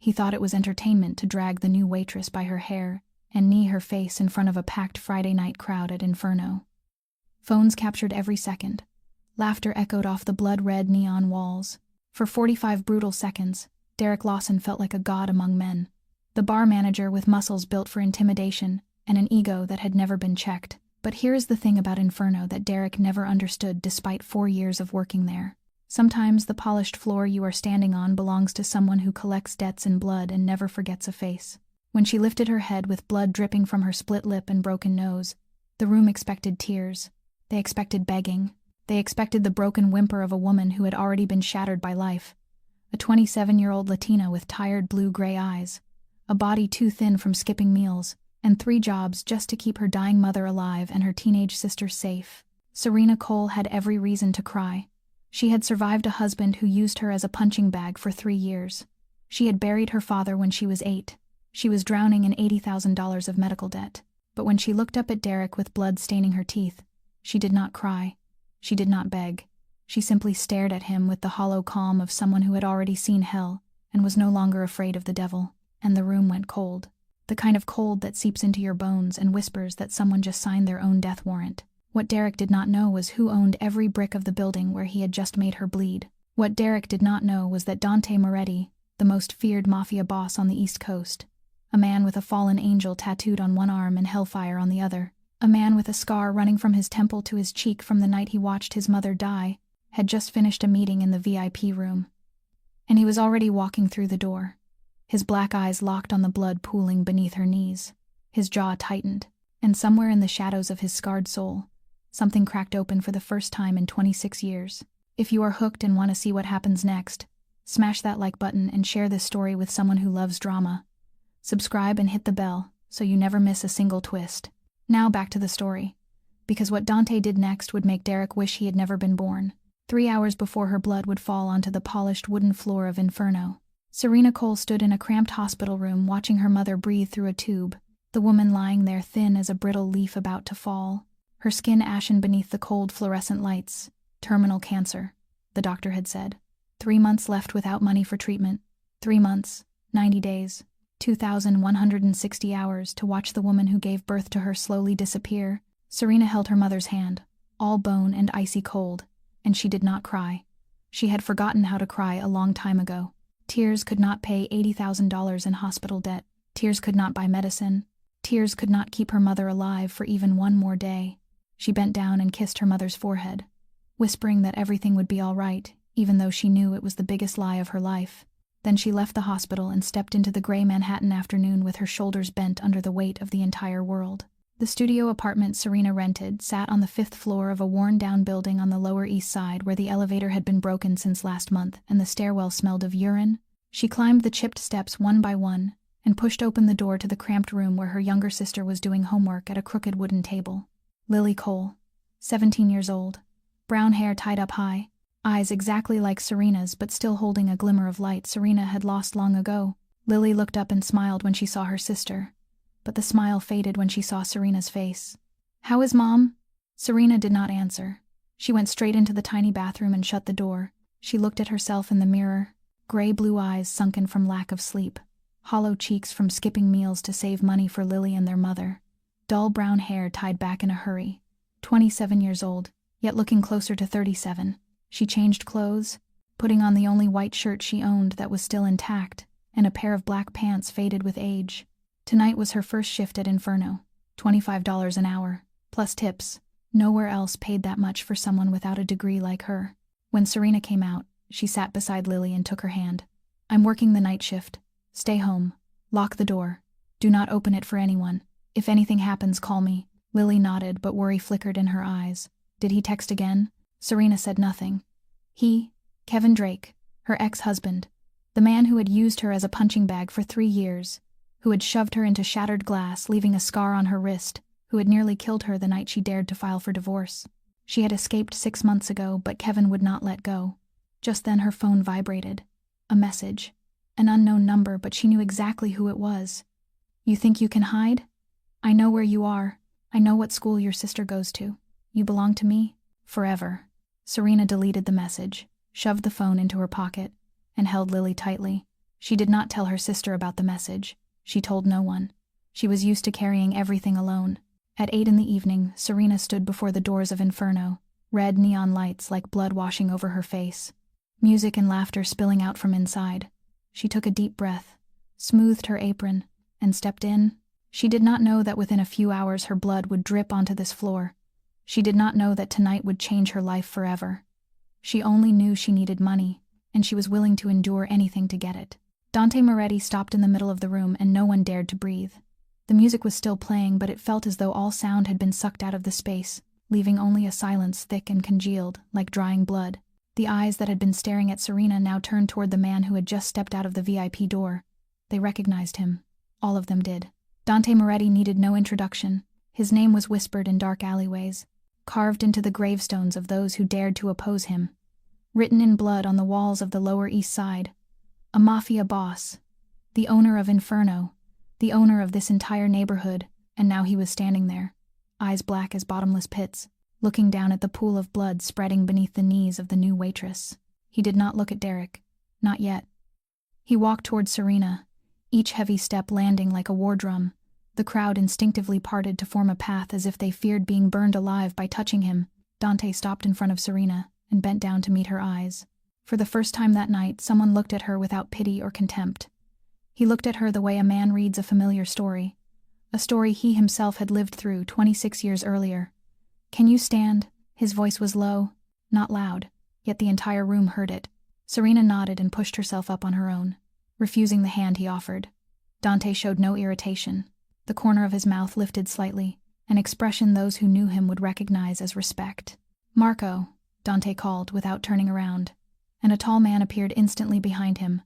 He thought it was entertainment to drag the new waitress by her hair and knee her face in front of a packed Friday night crowd at Inferno. Phones captured every second. Laughter echoed off the blood-red neon walls. For 45 brutal seconds, Derek Lawson felt like a god among men. The bar manager with muscles built for intimidation and an ego that had never been checked. But here is the thing about Inferno that Derek never understood despite 4 years of working there. Sometimes the polished floor you are standing on belongs to someone who collects debts in blood and never forgets a face. When she lifted her head with blood dripping from her split lip and broken nose, the room expected tears. They expected begging. They expected the broken whimper of a woman who had already been shattered by life. A 27-year-old Latina with tired blue-gray eyes, a body too thin from skipping meals, and 3 jobs just to keep her dying mother alive and her teenage sister safe. Serena Cole had every reason to cry. She had survived a husband who used her as a punching bag for 3 years. She had buried her father when she was 8. She was drowning in $80,000 of medical debt. But when she looked up at Derek with blood staining her teeth, she did not cry. She did not beg. She simply stared at him with the hollow calm of someone who had already seen hell and was no longer afraid of the devil. And the room went cold. The kind of cold that seeps into your bones and whispers that someone just signed their own death warrant. What Derek did not know was who owned every brick of the building where he had just made her bleed. What Derek did not know was that Dante Moretti, the most feared Mafia boss on the East Coast, a man with a fallen angel tattooed on one arm and hellfire on the other, a man with a scar running from his temple to his cheek from the night he watched his mother die, had just finished a meeting in the VIP room. And he was already walking through the door. His black eyes locked on the blood pooling beneath her knees. His jaw tightened, and somewhere in the shadows of his scarred soul, something cracked open for the first time in 26 years. If you are hooked and want to see what happens next, smash that like button and share this story with someone who loves drama. Subscribe and hit the bell so you never miss a single twist. Now back to the story, because what Dante did next would make Derek wish he had never been born. 3 hours before her blood would fall onto the polished wooden floor of Inferno, Serena Cole stood in a cramped hospital room watching her mother breathe through a tube, the woman lying there thin as a brittle leaf about to fall, her skin ashen beneath the cold fluorescent lights. Terminal cancer, the doctor had said. 3 months left without money for treatment. 3 months, 90 days, 2,160 hours to watch the woman who gave birth to her slowly disappear. Serena held her mother's hand, all bone and icy cold, and she did not cry. She had forgotten how to cry a long time ago. Tears could not pay $80,000 in hospital debt. Tears could not buy medicine. Tears could not keep her mother alive for even one more day. She bent down and kissed her mother's forehead, whispering that everything would be all right, even though she knew it was the biggest lie of her life. Then she left the hospital and stepped into the gray Manhattan afternoon with her shoulders bent under the weight of the entire world. The studio apartment Serena rented sat on the 5th floor of a worn-down building on the Lower East Side where the elevator had been broken since last month and the stairwell smelled of urine. She climbed the chipped steps one by one and pushed open the door to the cramped room where her younger sister was doing homework at a crooked wooden table. Lily Cole, 17 years old, brown hair tied up high, eyes exactly like Serena's but still holding a glimmer of light Serena had lost long ago. Lily looked up and smiled when she saw her sister, but the smile faded when she saw Serena's face. "How is Mom?" Serena did not answer. She went straight into the tiny bathroom and shut the door. She looked at herself in the mirror, gray blue eyes sunken from lack of sleep, hollow cheeks from skipping meals to save money for Lily and their mother, dull brown hair tied back in a hurry. 27 years old, yet looking closer to 37. She changed clothes, putting on the only white shirt she owned that was still intact, and a pair of black pants faded with age. Tonight was her first shift at Inferno, $25 an hour, plus tips. Nowhere else paid that much for someone without a degree like her. When Serena came out, she sat beside Lily and took her hand. "I'm working the night shift. Stay home. Lock the door. Do not open it for anyone. If anything happens, call me." Lily nodded, but worry flickered in her eyes. Did he text again? Serena said nothing. He, Kevin Drake, her ex-husband, the man who had used her as a punching bag for 3 years, who had shoved her into shattered glass, leaving a scar on her wrist, who had nearly killed her the night she dared to file for divorce. She had escaped 6 months ago, but Kevin would not let go. Just then her phone vibrated. A message. An unknown number, but she knew exactly who it was. "You think you can hide? I know where you are. I know what school your sister goes to. You belong to me, forever." Serena deleted the message, shoved the phone into her pocket, and held Lily tightly. She did not tell her sister about the message. She told no one. She was used to carrying everything alone. At 8 in the evening, Serena stood before the doors of Inferno, red neon lights like blood washing over her face. Music and laughter spilling out from inside. She took a deep breath, smoothed her apron, and stepped in. She did not know that within a few hours her blood would drip onto this floor. She did not know that tonight would change her life forever. She only knew she needed money, and she was willing to endure anything to get it. Dante Moretti stopped in the middle of the room and no one dared to breathe. The music was still playing, but it felt as though all sound had been sucked out of the space, leaving only a silence thick and congealed, like drying blood. The eyes that had been staring at Serena now turned toward the man who had just stepped out of the VIP door. They recognized him. All of them did. Dante Moretti needed no introduction. His name was whispered in dark alleyways, carved into the gravestones of those who dared to oppose him. Written in blood on the walls of the Lower East Side. A Mafia boss. The owner of Inferno. The owner of this entire neighborhood, and now he was standing there, eyes black as bottomless pits, looking down at the pool of blood spreading beneath the knees of the new waitress. He did not look at Derek. Not yet. He walked toward Serena, each heavy step landing like a war drum. The crowd instinctively parted to form a path as if they feared being burned alive by touching him. Dante stopped in front of Serena and bent down to meet her eyes. For the first time that night, someone looked at her without pity or contempt. He looked at her the way a man reads a familiar story, a story he himself had lived through 26 years earlier. "Can you stand?" His voice was low, not loud, yet the entire room heard it. Serena nodded and pushed herself up on her own, refusing the hand he offered. Dante showed no irritation. The corner of his mouth lifted slightly, an expression those who knew him would recognize as respect. "Marco," Dante called without turning around, and a tall man appeared instantly behind him,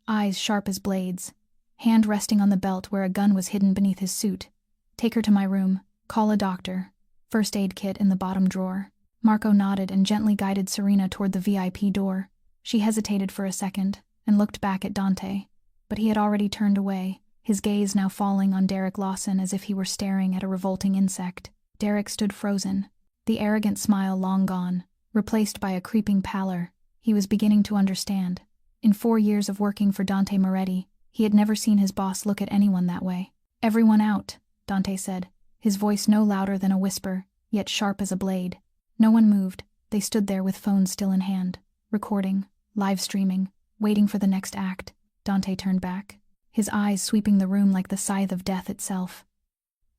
eyes sharp as blades, hand resting on the belt where a gun was hidden beneath his suit. "Take her to my room. Call a doctor. First aid kit in the bottom drawer." Marco nodded and gently guided Serena toward the VIP door. She hesitated for a second and looked back at Dante, but he had already turned away, his gaze now falling on Derek Lawson as if he were staring at a revolting insect. Derek stood frozen, the arrogant smile long gone, replaced by a creeping pallor. He was beginning to understand. In 4 years of working for Dante Moretti, he had never seen his boss look at anyone that way. "Everyone out," Dante said, his voice no louder than a whisper, yet sharp as a blade. No one moved. They stood there with phones still in hand, recording, live streaming, waiting for the next act. Dante turned back, his eyes sweeping the room like the scythe of death itself.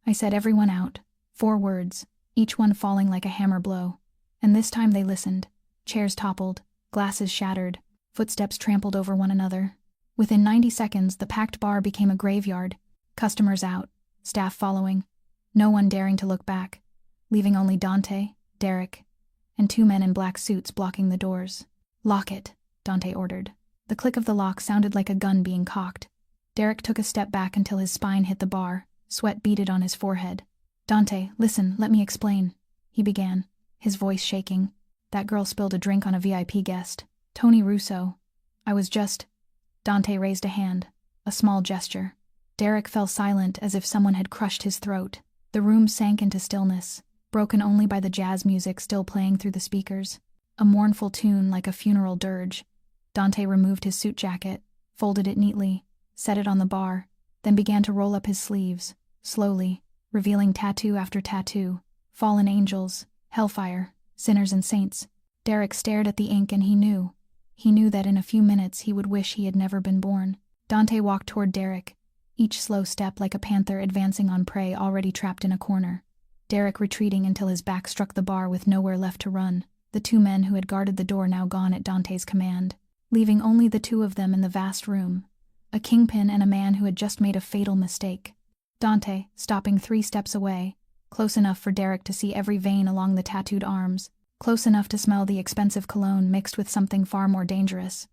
"I said everyone out." 4 words, each one falling like a hammer blow. And this time they listened. Chairs toppled, glasses shattered, footsteps trampled over one another. Within 90 seconds, the packed bar became a graveyard, customers out, staff following, no one daring to look back, leaving only Dante, Derek, and 2 men in black suits blocking the doors. "Lock it," Dante ordered. The click of the lock sounded like a gun being cocked. Derek took a step back until his spine hit the bar, sweat beaded on his forehead. "Dante, listen, let me explain," he began, his voice shaking. "That girl spilled a drink on a VIP guest, Tony Russo. I was just—" Dante raised a hand, a small gesture. Derek fell silent as if someone had crushed his throat. The room sank into stillness, broken only by the jazz music still playing through the speakers, a mournful tune like a funeral dirge. Dante removed his suit jacket, folded it neatly, set it on the bar, then began to roll up his sleeves, slowly, revealing tattoo after tattoo, fallen angels, hellfire, sinners and saints. Derek stared at the ink and he knew that in a few minutes he would wish he had never been born. Dante walked toward Derek, each slow step like a panther advancing on prey already trapped in a corner. Derek retreating until his back struck the bar with nowhere left to run, the 2 men who had guarded the door now gone at Dante's command, leaving only the 2 of them in the vast room, a kingpin and a man who had just made a fatal mistake. Dante, stopping 3 steps away, close enough for Derek to see every vein along the tattooed arms, close enough to smell the expensive cologne mixed with something far more dangerous.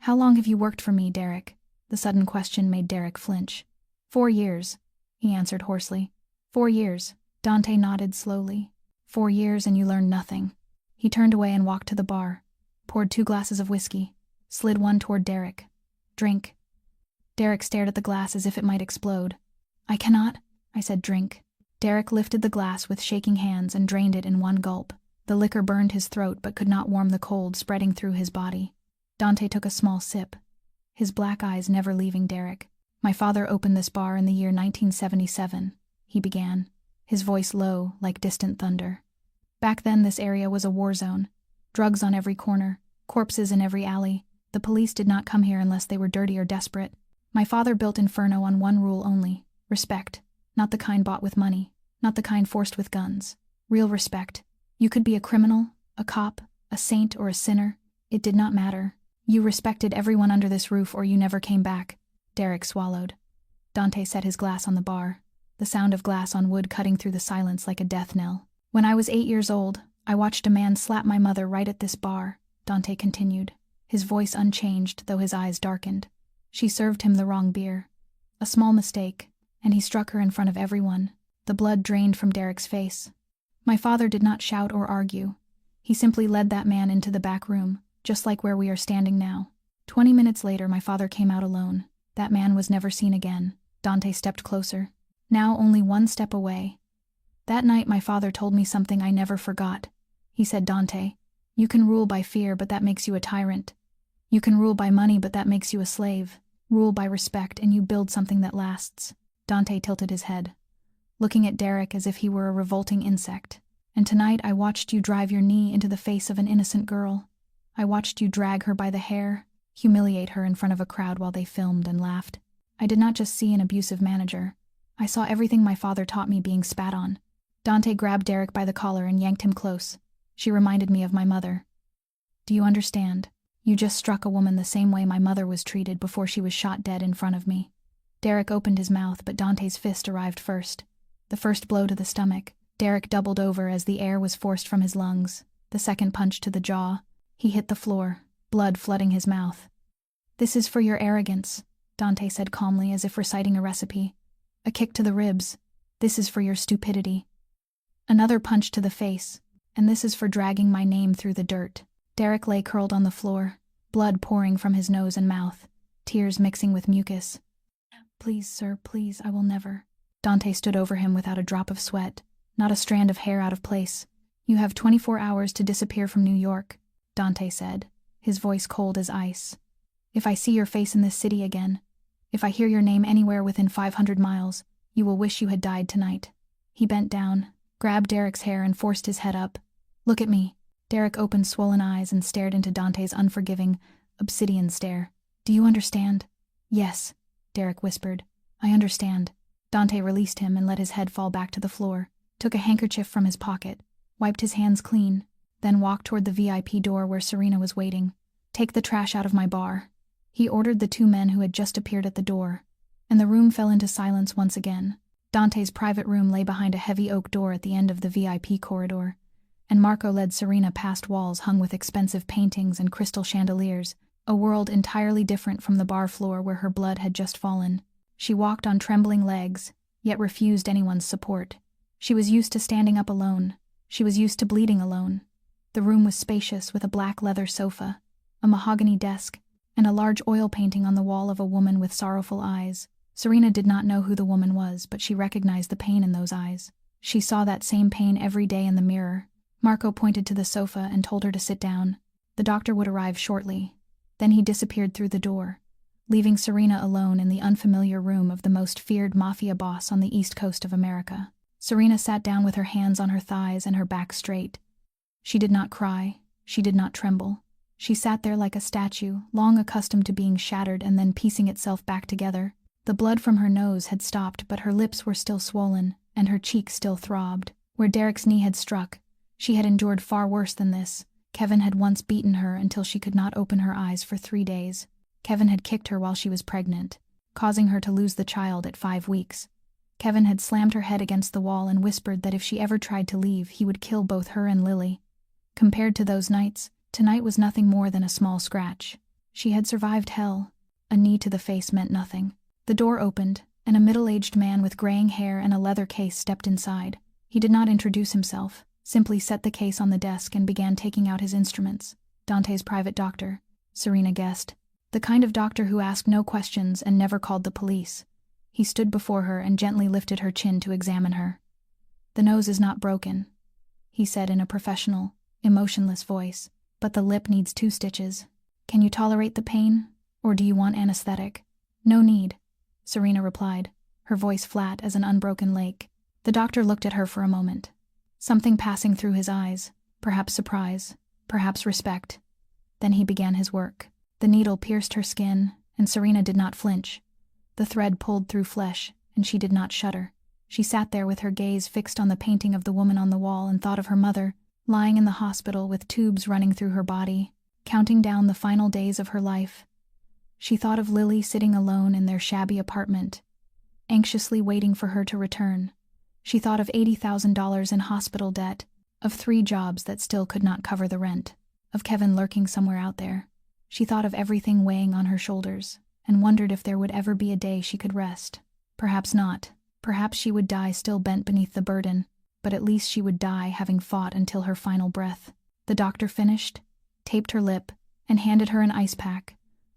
"How long have you worked for me, Derek?" The sudden question made Derek flinch. 4 years, he answered hoarsely. 4 years, Dante nodded slowly. 4 years and you learned nothing. He turned away and walked to the bar, poured 2 glasses of whiskey, slid one toward Derek. "Drink." Derek stared at the glass as if it might explode. "I cannot," I said. "Drink." Derek lifted the glass with shaking hands and drained it in one gulp. The liquor burned his throat but could not warm the cold spreading through his body. Dante took a small sip. his black eyes never leaving Derek. "My father opened this bar in the year 1977, he began, his voice low, like distant thunder. "Back then this area was a war zone. Drugs on every corner, corpses in every alley. The police did not come here unless they were dirty or desperate. My father built Inferno on one rule only: respect. Not the kind bought with money, not the kind forced with guns. Real respect. You could be a criminal, a cop, a saint, or a sinner. It did not matter. You respected everyone under this roof or you never came back." Derek swallowed. Dante set his glass on the bar, the sound of glass on wood cutting through the silence like a death knell. "When I was 8 years old, I watched a man slap my mother right at this bar," Dante continued, his voice unchanged though his eyes darkened. "She served him the wrong beer. A small mistake, and he struck her in front of everyone." The blood drained from Derek's face. "My father did not shout or argue. He simply led that man into the back room, just like where we are standing now. 20 minutes later my father came out alone. That man was never seen again." Dante stepped closer, now only one step away. "That night my father told me something I never forgot. He said, 'Dante, you can rule by fear, but that makes you a tyrant. You can rule by money, but that makes you a slave. Rule by respect, and you build something that lasts.'" Dante tilted his head, looking at Derek as if he were a revolting insect. "And tonight I watched you drive your knee into the face of an innocent girl. I watched you drag her by the hair, humiliate her in front of a crowd while they filmed and laughed. I did not just see an abusive manager. I saw everything my father taught me being spat on." Dante grabbed Derek by the collar and yanked him close. "She reminded me of my mother. Do you understand? You just struck a woman the same way my mother was treated before she was shot dead in front of me." Derek opened his mouth, but Dante's fist arrived first. The first blow to the stomach. Derek doubled over as the air was forced from his lungs. The second punch to the jaw. He hit the floor, blood flooding his mouth. "This is for your arrogance," Dante said calmly as if reciting a recipe. "A kick to the ribs. This is for your stupidity. Another punch to the face. And this is for dragging my name through the dirt." Derek lay curled on the floor, blood pouring from his nose and mouth, tears mixing with mucus. "Please, sir, please, I will never." Dante stood over him without a drop of sweat, not a strand of hair out of place. "You have 24 hours to disappear from New York," Dante said, his voice cold as ice. "If I see your face in this city again, if I hear your name anywhere within 500 miles, you will wish you had died tonight." He bent down, grabbed Derek's hair and forced his head up. "Look at me." Derek opened swollen eyes and stared into Dante's unforgiving, obsidian stare. "Do you understand?" "Yes," Derek whispered. "I understand." Dante released him and let his head fall back to the floor, took a handkerchief from his pocket, wiped his hands clean, then walked toward the VIP door where Serena was waiting. "Take the trash out of my bar." He ordered the 2 men who had just appeared at the door, and the room fell into silence once again. Dante's private room lay behind a heavy oak door at the end of the VIP corridor, and Marco led Serena past walls hung with expensive paintings and crystal chandeliers, a world entirely different from the bar floor where her blood had just fallen. She walked on trembling legs, yet refused anyone's support. She was used to standing up alone. She was used to bleeding alone. The room was spacious with a black leather sofa, a mahogany desk, and a large oil painting on the wall of a woman with sorrowful eyes. Serena did not know who the woman was, but she recognized the pain in those eyes. She saw that same pain every day in the mirror. Marco pointed to the sofa and told her to sit down. The doctor would arrive shortly. Then he disappeared through the door, leaving Serena alone in the unfamiliar room of the most feared Mafia boss on the east coast of America. Serena sat down with her hands on her thighs and her back straight. She did not cry. She did not tremble. She sat there like a statue, long accustomed to being shattered and then piecing itself back together. The blood from her nose had stopped, but her lips were still swollen, and her cheeks still throbbed. Where Derek's knee had struck, she had endured far worse than this. Kevin had once beaten her until she could not open her eyes for 3 days. Kevin had kicked her while she was pregnant, causing her to lose the child at 5 weeks. Kevin had slammed her head against the wall and whispered that if she ever tried to leave, he would kill both her and Lily. Compared to those nights, tonight was nothing more than a small scratch. She had survived hell. A knee to the face meant nothing. The door opened, and a middle-aged man with graying hair and a leather case stepped inside. He did not introduce himself, simply set the case on the desk and began taking out his instruments. Dante's private doctor, Serena guessed. The kind of doctor who asked no questions and never called the police. He stood before her and gently lifted her chin to examine her. "The nose is not broken," he said in a professional, emotionless voice, "but the lip needs 2 stitches. Can you tolerate the pain? Or do you want anesthetic? No need, Serena replied, her voice flat as an unbroken lake. The doctor looked at her for a moment, something passing through his eyes, perhaps surprise, perhaps respect. Then he began his work. The needle pierced her skin, and Serena did not flinch. The thread pulled through flesh, and she did not shudder. She sat there with her gaze fixed on the painting of the woman on the wall and thought of her mother, lying in the hospital with tubes running through her body, counting down the final days of her life. She thought of Lily sitting alone in their shabby apartment, anxiously waiting for her to return. She thought of $80,000 in hospital debt, of 3 jobs that still could not cover the rent, of Kevin lurking somewhere out there. She thought of everything weighing on her shoulders, and wondered if there would ever be a day she could rest. Perhaps not. Perhaps she would die still bent beneath the burden, but at least she would die having fought until her final breath. The doctor finished, taped her lip, and handed her an ice pack.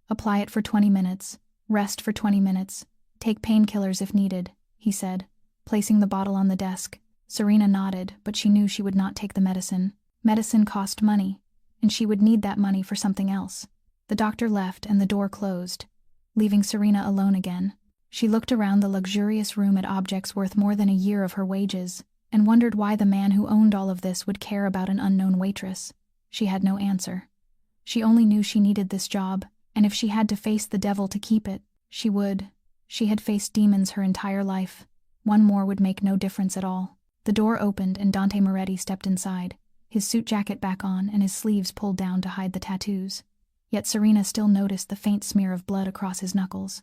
Apply it for 20 minutes, rest for 20 minutes, take painkillers if needed, he said, placing the bottle on the desk. Serena nodded, but she knew she would not take the medicine. Medicine cost money, and she would need that money for something else. The doctor left and the door closed, leaving Serena alone again. She looked around the luxurious room at objects worth more than a year of her wages, and wondered why the man who owned all of this would care about an unknown waitress. She had no answer. She only knew she needed this job, and if she had to face the devil to keep it, she would. She had faced demons her entire life. One more would make no difference at all. The door opened and Dante Moretti stepped inside, his suit jacket back on and his sleeves pulled down to hide the tattoos. Yet Serena still noticed the faint smear of blood across his knuckles.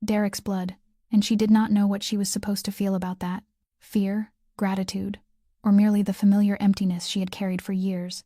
Derek's blood, and she did not know what she was supposed to feel about that. Fear, gratitude, or merely the familiar emptiness she had carried for years.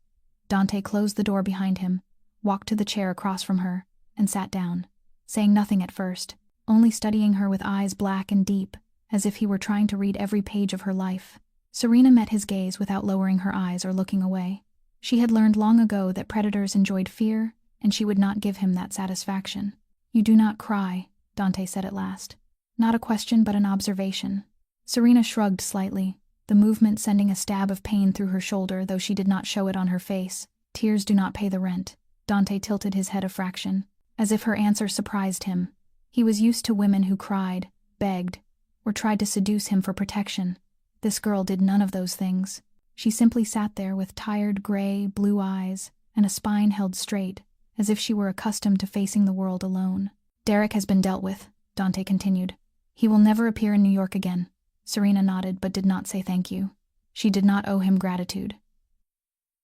Dante closed the door behind him, walked to the chair across from her, and sat down, saying nothing at first, only studying her with eyes black and deep, as if he were trying to read every page of her life. Serena met his gaze without lowering her eyes or looking away. She had learned long ago that predators enjoyed fear, and she would not give him that satisfaction. "You do not cry," Dante said at last. Not a question but an observation. Serena shrugged slightly, the movement sending a stab of pain through her shoulder, though she did not show it on her face. Tears do not pay the rent. Dante tilted his head a fraction, as if her answer surprised him. He was used to women who cried, begged, or tried to seduce him for protection. This girl did none of those things. She simply sat there with tired gray, blue eyes, and a spine held straight, as if she were accustomed to facing the world alone. "Derek has been dealt with," Dante continued. "He will never appear in New York again." Serena nodded but did not say thank you. She did not owe him gratitude.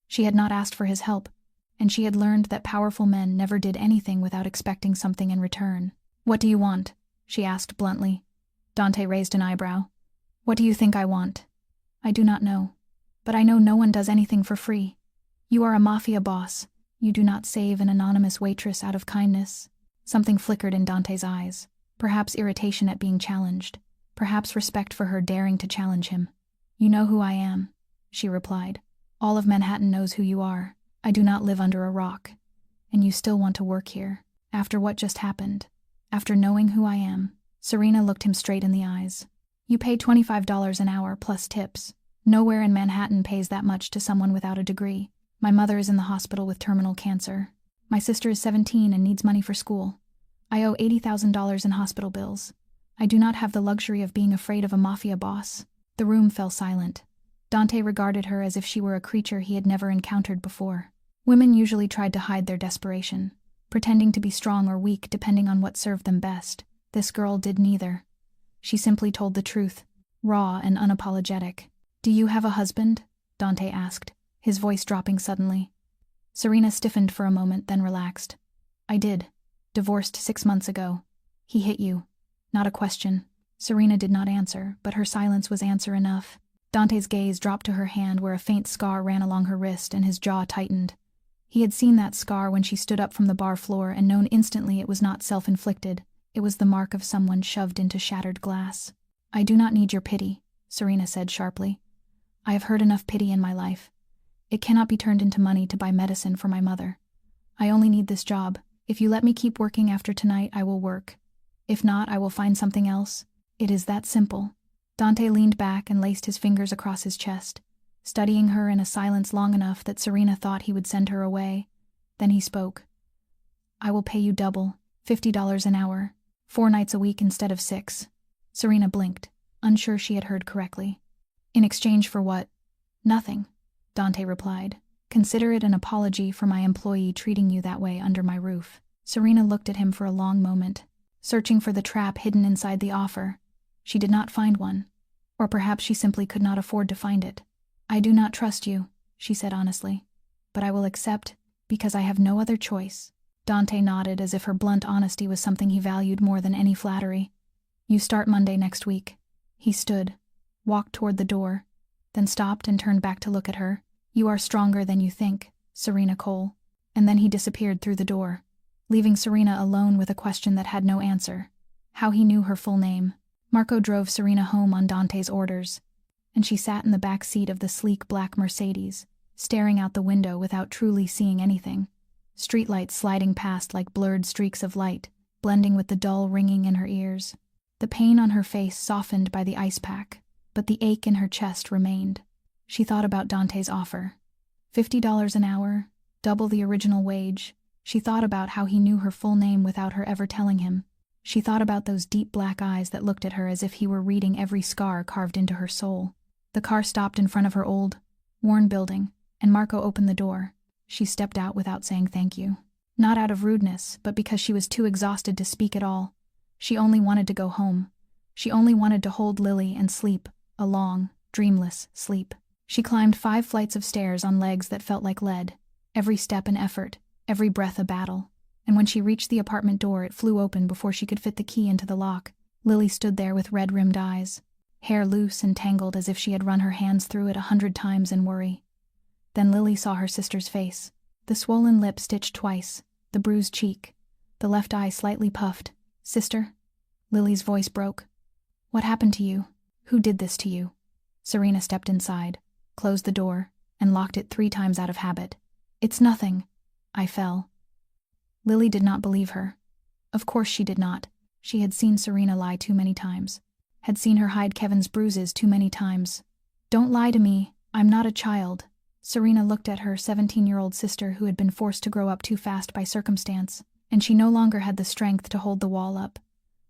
She had not asked for his help, and she had learned that powerful men never did anything without expecting something in return. "What do you want?" she asked bluntly. Dante raised an eyebrow. "What do you think I want?" "I do not know. But I know no one does anything for free. You are a Mafia boss. You do not save an anonymous waitress out of kindness." Something flickered in Dante's eyes. Perhaps irritation at being challenged. Perhaps respect for her daring to challenge him. "You know who I am," she replied. "All of Manhattan knows who you are. I do not live under a rock. And you still want to work here. After what just happened. After knowing who I am." Serena looked him straight in the eyes. "You pay $25 an hour plus tips. Nowhere in Manhattan pays that much to someone without a degree. My mother is in the hospital with terminal cancer. My sister is 17 and needs money for school. I owe $80,000 in hospital bills. I do not have the luxury of being afraid of a Mafia boss." The room fell silent. Dante regarded her as if she were a creature he had never encountered before. Women usually tried to hide their desperation, pretending to be strong or weak depending on what served them best. This girl did neither. She simply told the truth, raw and unapologetic. "Do you have a husband?" Dante asked, his voice dropping suddenly. Serena stiffened for a moment, then relaxed. "I did. Divorced 6 months ago. He hit you." Not a question. Serena did not answer, but her silence was answer enough. Dante's gaze dropped to her hand where a faint scar ran along her wrist and his jaw tightened. He had seen that scar when she stood up from the bar floor and known instantly it was not self-inflicted. It was the mark of someone shoved into shattered glass. "I do not need your pity," Serena said sharply. "I have heard enough pity in my life. It cannot be turned into money to buy medicine for my mother. I only need this job. If you let me keep working after tonight, I will work. If not, I will find something else. It is that simple." Dante leaned back and laced his fingers across his chest, studying her in a silence long enough that Serena thought he would send her away. Then he spoke. "I will pay you double. $50 an hour, 4 nights a week instead of 6. Serena blinked, unsure she had heard correctly. In exchange for what? Nothing, Dante replied. Consider it an apology for my employee treating you that way under my roof. Serena looked at him for a long moment, searching for the trap hidden inside the offer. She did not find one, or perhaps she simply could not afford to find it. I do not trust you, she said honestly, but I will accept because I have no other choice. Dante nodded as if her blunt honesty was something he valued more than any flattery. You start Monday next week. He stood, walked toward the door, then stopped and turned back to look at her. You are stronger than you think, Serena Cole. And then he disappeared through the door, leaving Serena alone with a question that had no answer. How he knew her full name. Marco drove Serena home on Dante's orders, and she sat in the back seat of the sleek black Mercedes, staring out the window without truly seeing anything. Streetlights sliding past like blurred streaks of light, blending with the dull ringing in her ears. The pain on her face softened by the ice pack, but the ache in her chest remained. She thought about Dante's offer. $50 an hour, double the original wage. She thought about how he knew her full name without her ever telling him. She thought about those deep black eyes that looked at her as if he were reading every scar carved into her soul. The car stopped in front of her old, worn building, and Marco opened the door. She stepped out without saying thank you. Not out of rudeness, but because she was too exhausted to speak at all. She only wanted to go home. She only wanted to hold Lily and sleep, a long, dreamless sleep. She climbed 5 flights of stairs on legs that felt like lead, every step an effort, every breath a battle. And when she reached the apartment door, it flew open before she could fit the key into the lock. Lily stood there with red-rimmed eyes, hair loose and tangled as if she had run her hands through it 100 times in worry. Then Lily saw her sister's face, the swollen lip stitched twice, the bruised cheek, the left eye slightly puffed. Sister? Lily's voice broke. What happened to you? Who did this to you? Serena stepped inside, closed the door, and locked it 3 times out of habit. It's nothing. I fell. Lily did not believe her. Of course she did not. She had seen Serena lie too many times. Had seen her hide Kevin's bruises too many times. Don't lie to me. I'm not a child. Serena looked at her 17-year-old sister who had been forced to grow up too fast by circumstance, and she no longer had the strength to hold the wall up.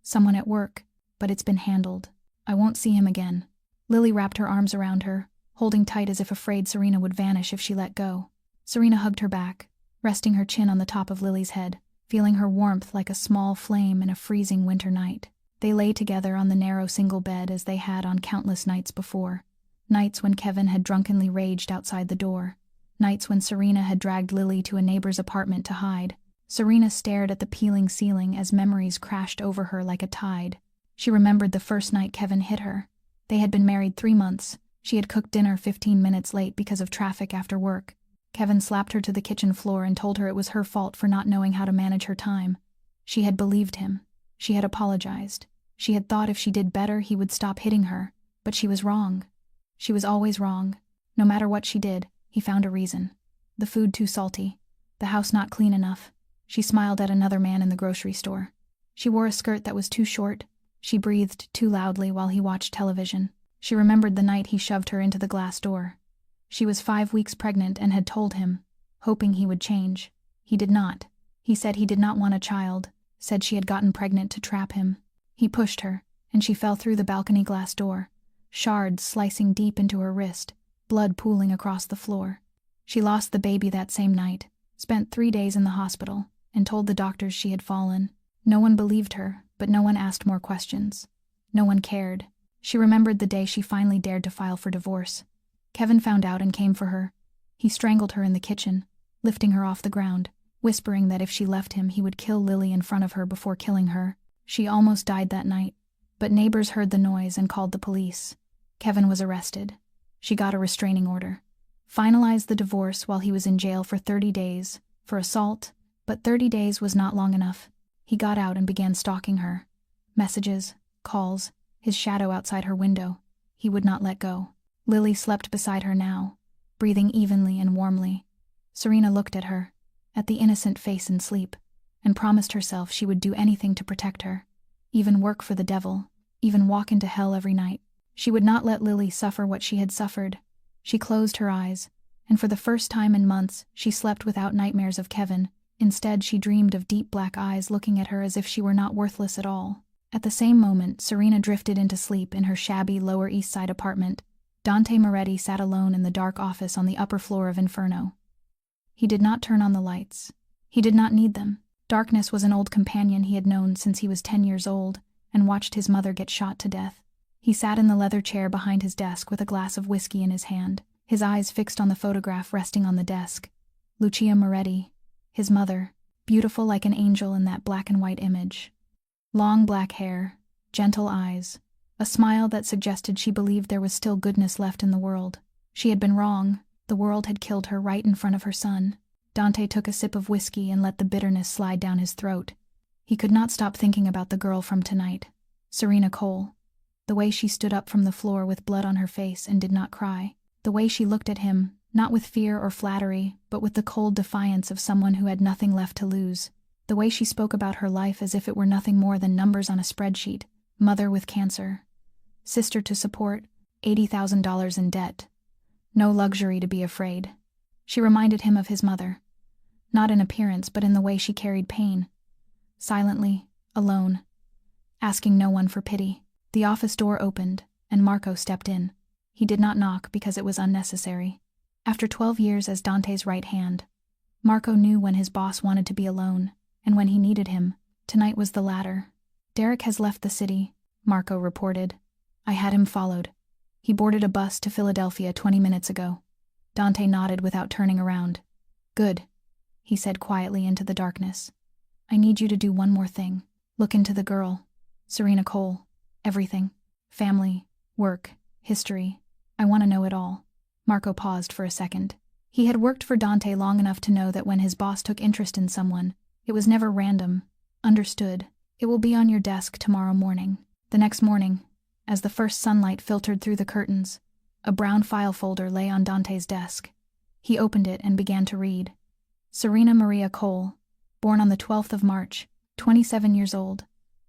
Someone at work, but it's been handled. I won't see him again. Lily wrapped her arms around her, holding tight as if afraid Serena would vanish if she let go. Serena hugged her back, resting her chin on the top of Lily's head, feeling her warmth like a small flame in a freezing winter night. They lay together on the narrow single bed as they had on countless nights before. Nights when Kevin had drunkenly raged outside the door. Nights when Serena had dragged Lily to a neighbor's apartment to hide. Serena stared at the peeling ceiling as memories crashed over her like a tide. She remembered the first night Kevin hit her. They had been married 3 months. She had cooked dinner 15 minutes late because of traffic after work. Kevin slapped her to the kitchen floor and told her it was her fault for not knowing how to manage her time. She had believed him. She had apologized. She had thought if she did better he would stop hitting her, but she was wrong. She was always wrong. No matter what she did, he found a reason. The food too salty. The house not clean enough. She smiled at another man in the grocery store. She wore a skirt that was too short. She breathed too loudly while he watched television. She remembered the night he shoved her into the glass door. She was 5 weeks pregnant and had told him, hoping he would change. He did not. He said he did not want a child, said she had gotten pregnant to trap him. He pushed her, and she fell through the balcony glass door, shards slicing deep into her wrist, blood pooling across the floor. She lost the baby that same night, spent 3 days in the hospital, and told the doctors she had fallen. No one believed her, but no one asked more questions. No one cared. She remembered the day she finally dared to file for divorce. Kevin found out and came for her. He strangled her in the kitchen, lifting her off the ground, whispering that if she left him he would kill Lily in front of her before killing her. She almost died that night, but neighbors heard the noise and called the police. Kevin was arrested. She got a restraining order. Finalized the divorce while he was in jail for 30 days, for assault, but 30 days was not long enough. He got out and began stalking her. Messages, calls, his shadow outside her window. He would not let go. Lily slept beside her now, breathing evenly and warmly. Serena looked at her, at the innocent face in sleep, and promised herself she would do anything to protect her, even work for the devil, even walk into hell every night. She would not let Lily suffer what she had suffered. She closed her eyes, and for the first time in months she slept without nightmares of Kevin, Instead, she dreamed of deep black eyes looking at her as if she were not worthless at all. At the same moment, Serena drifted into sleep in her shabby Lower East Side apartment. Dante Moretti sat alone in the dark office on the upper floor of Inferno. He did not turn on the lights. He did not need them. Darkness was an old companion he had known since he was 10 years old and watched his mother get shot to death. He sat in the leather chair behind his desk with a glass of whiskey in his hand, his eyes fixed on the photograph resting on the desk. Lucia Moretti, his mother, beautiful like an angel in that black and white image. Long black hair, gentle eyes, a smile that suggested she believed there was still goodness left in the world. She had been wrong. The world had killed her right in front of her son. Dante took a sip of whiskey and let the bitterness slide down his throat. He could not stop thinking about the girl from tonight, Serena Cole. The way she stood up from the floor with blood on her face and did not cry. The way she looked at him, not with fear or flattery, but with the cold defiance of someone who had nothing left to lose. The way she spoke about her life as if it were nothing more than numbers on a spreadsheet. Mother with cancer. Sister to support, $80,000 in debt. No luxury to be afraid. She reminded him of his mother. Not in appearance, but in the way she carried pain. Silently, alone, asking no one for pity. The office door opened, and Marco stepped in. He did not knock because it was unnecessary. After 12 years as Dante's right hand, Marco knew when his boss wanted to be alone, and when he needed him. Tonight was the latter. Derek has left the city, Marco reported. I had him followed. He boarded a bus to Philadelphia 20 minutes ago. Dante nodded without turning around. Good, he said quietly into the darkness. I need you to do one more thing. Look into the girl, Serena Cole. Everything. Family, work, history. I want to know it all. Marco paused for a second. He had worked for Dante long enough to know that when his boss took interest in someone, it was never random. Understood. It will be on your desk tomorrow morning. The next morning, as the first sunlight filtered through the curtains, a brown file folder lay on Dante's desk. He opened it and began to read. Serena Maria Cole, born on the 12th of March, 27 years old.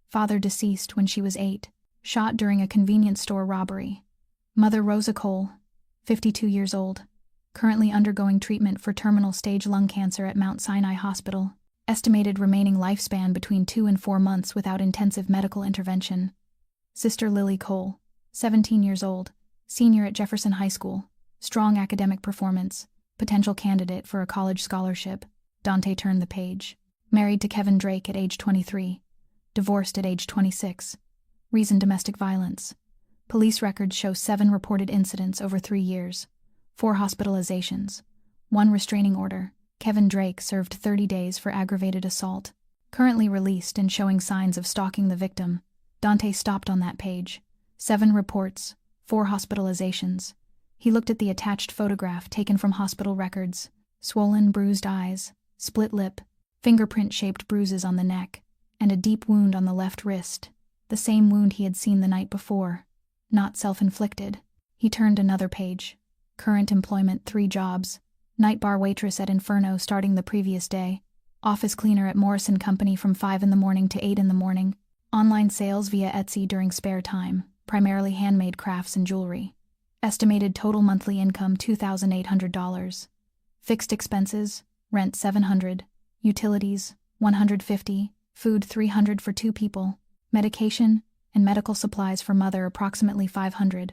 Father deceased when she was 8, shot during a convenience store robbery. Mother Rosa Cole, 52 years old, currently undergoing treatment for terminal stage lung cancer at Mount Sinai Hospital. Estimated remaining lifespan between 2 and 4 months without intensive medical intervention. Sister Lily Cole, 17 years old, senior at Jefferson High School, strong academic performance, potential candidate for a college scholarship. Dante turned the page. Married to Kevin Drake at age 23. Divorced at age 26. Reason domestic violence. Police records show 7 reported incidents over 3 years. 4 hospitalizations. 1 restraining order. Kevin Drake served 30 days for aggravated assault. Currently released and showing signs of stalking the victim. Dante stopped on that page. 7 reports, 4 hospitalizations. He looked at the attached photograph taken from hospital records. Swollen, bruised eyes, split lip, fingerprint-shaped bruises on the neck, and a deep wound on the left wrist. The same wound he had seen the night before. Not self-inflicted. He turned another page. Current employment 3 jobs. Night bar waitress at Inferno starting the previous day. Office cleaner at Morrison Company from 5 in the morning to 8 in the morning. Online sales via Etsy during spare time, primarily handmade crafts and jewelry. Estimated total monthly income $2,800. Fixed expenses, rent $700, utilities $150, food $300 for 2 people, medication and medical supplies for mother approximately $500,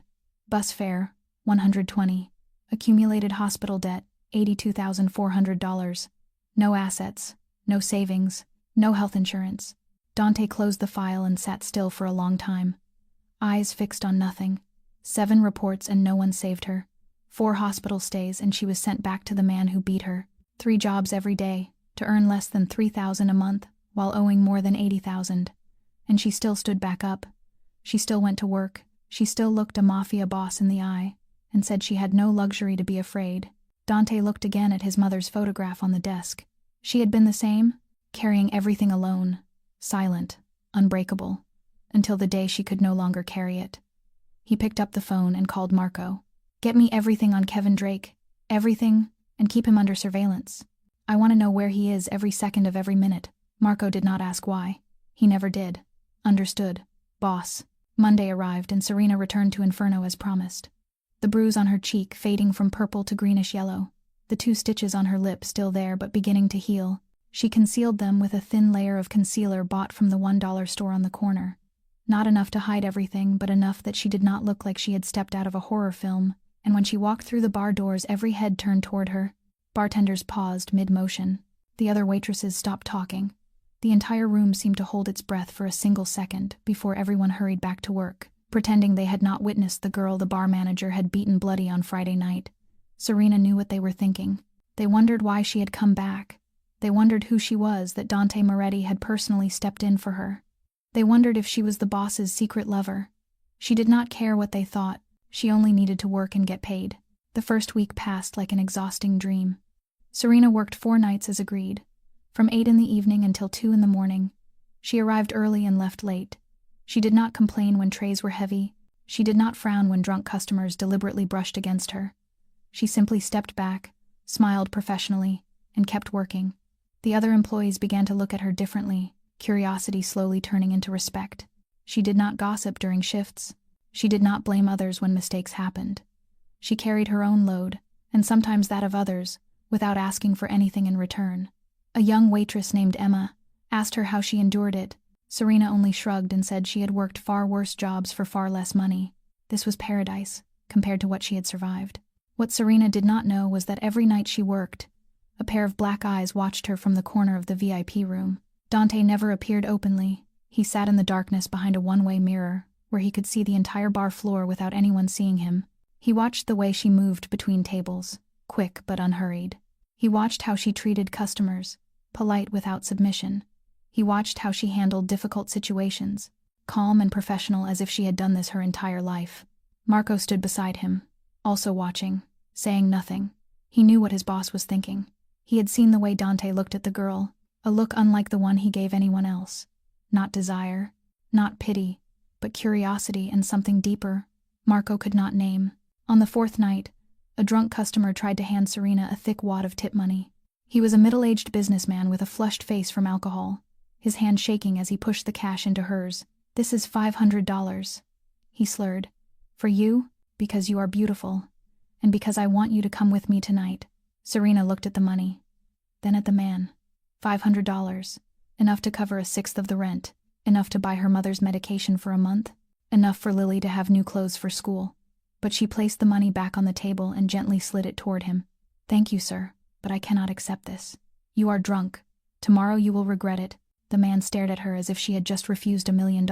bus fare $120, accumulated hospital debt $82,400, no assets, no savings, no health insurance. Dante closed the file and sat still for a long time. Eyes fixed on nothing. 7 reports and no one saved her. 4 hospital stays and she was sent back to the man who beat her. 3 jobs every day, to earn less than $3,000 a month, while owing more than $80,000. And she still stood back up. She still went to work. She still looked a Mafia boss in the eye, and said she had no luxury to be afraid. Dante looked again at his mother's photograph on the desk. She had been the same, carrying everything alone. Silent, unbreakable, until the day she could no longer carry it. He picked up the phone and called Marco. Get me everything on Kevin Drake, everything, and keep him under surveillance. I want to know where he is every second of every minute. Marco did not ask why. He never did. Understood. Boss. Monday arrived and Serena returned to Inferno as promised. The bruise on her cheek fading from purple to greenish yellow. The 2 stitches on her lip still there but beginning to heal. She concealed them with a thin layer of concealer bought from the $1 store on the corner. Not enough to hide everything, but enough that she did not look like she had stepped out of a horror film, and when she walked through the bar doors every head turned toward her. Bartenders paused mid-motion. The other waitresses stopped talking. The entire room seemed to hold its breath for a single second before everyone hurried back to work, pretending they had not witnessed the girl the bar manager had beaten bloody on Friday night. Serena knew what they were thinking. They wondered why she had come back. They wondered who she was that Dante Moretti had personally stepped in for her. They wondered if she was the boss's secret lover. She did not care what they thought. She only needed to work and get paid. The first week passed like an exhausting dream. Serena worked 4 nights as agreed, from 8 in the evening until 2 in the morning. She arrived early and left late. She did not complain when trays were heavy. She did not frown when drunk customers deliberately brushed against her. She simply stepped back, smiled professionally, and kept working. The other employees began to look at her differently, curiosity slowly turning into respect. She did not gossip during shifts. She did not blame others when mistakes happened. She carried her own load, and sometimes that of others, without asking for anything in return. A young waitress named Emma asked her how she endured it. Serena only shrugged and said she had worked far worse jobs for far less money. This was paradise, compared to what she had survived. What Serena did not know was that every night she worked, a pair of black eyes watched her from the corner of the VIP room. Dante never appeared openly. He sat in the darkness behind a one-way mirror, where he could see the entire bar floor without anyone seeing him. He watched the way she moved between tables, quick but unhurried. He watched how she treated customers, polite without submission. He watched how she handled difficult situations, calm and professional as if she had done this her entire life. Marco stood beside him, also watching, saying nothing. He knew what his boss was thinking. He had seen the way Dante looked at the girl, a look unlike the one he gave anyone else. Not desire, not pity, but curiosity and something deeper Marco could not name. On the 4th night, a drunk customer tried to hand Serena a thick wad of tip money. He was a middle-aged businessman with a flushed face from alcohol, his hand shaking as he pushed the cash into hers. "This is $500, he slurred. "For you, because you are beautiful, and because I want you to come with me tonight." Serena looked at the money, then at the man. $500, enough to cover 1/6 of the rent, enough to buy her mother's medication for a month, enough for Lily to have new clothes for school. But she placed the money back on the table and gently slid it toward him. "Thank you, sir, but I cannot accept this. You are drunk. Tomorrow you will regret it." The man stared at her as if she had just refused $1 million,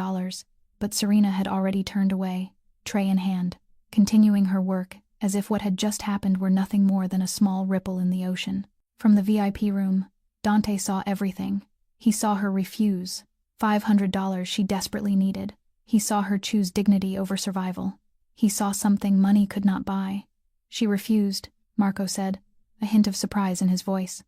but Serena had already turned away, tray in hand, continuing her work, as if what had just happened were nothing more than a small ripple in the ocean. From the VIP room, Dante saw everything. He saw her refuse $500 she desperately needed. He saw her choose dignity over survival. He saw something money could not buy. "She refused," Marco said, a hint of surprise in his voice.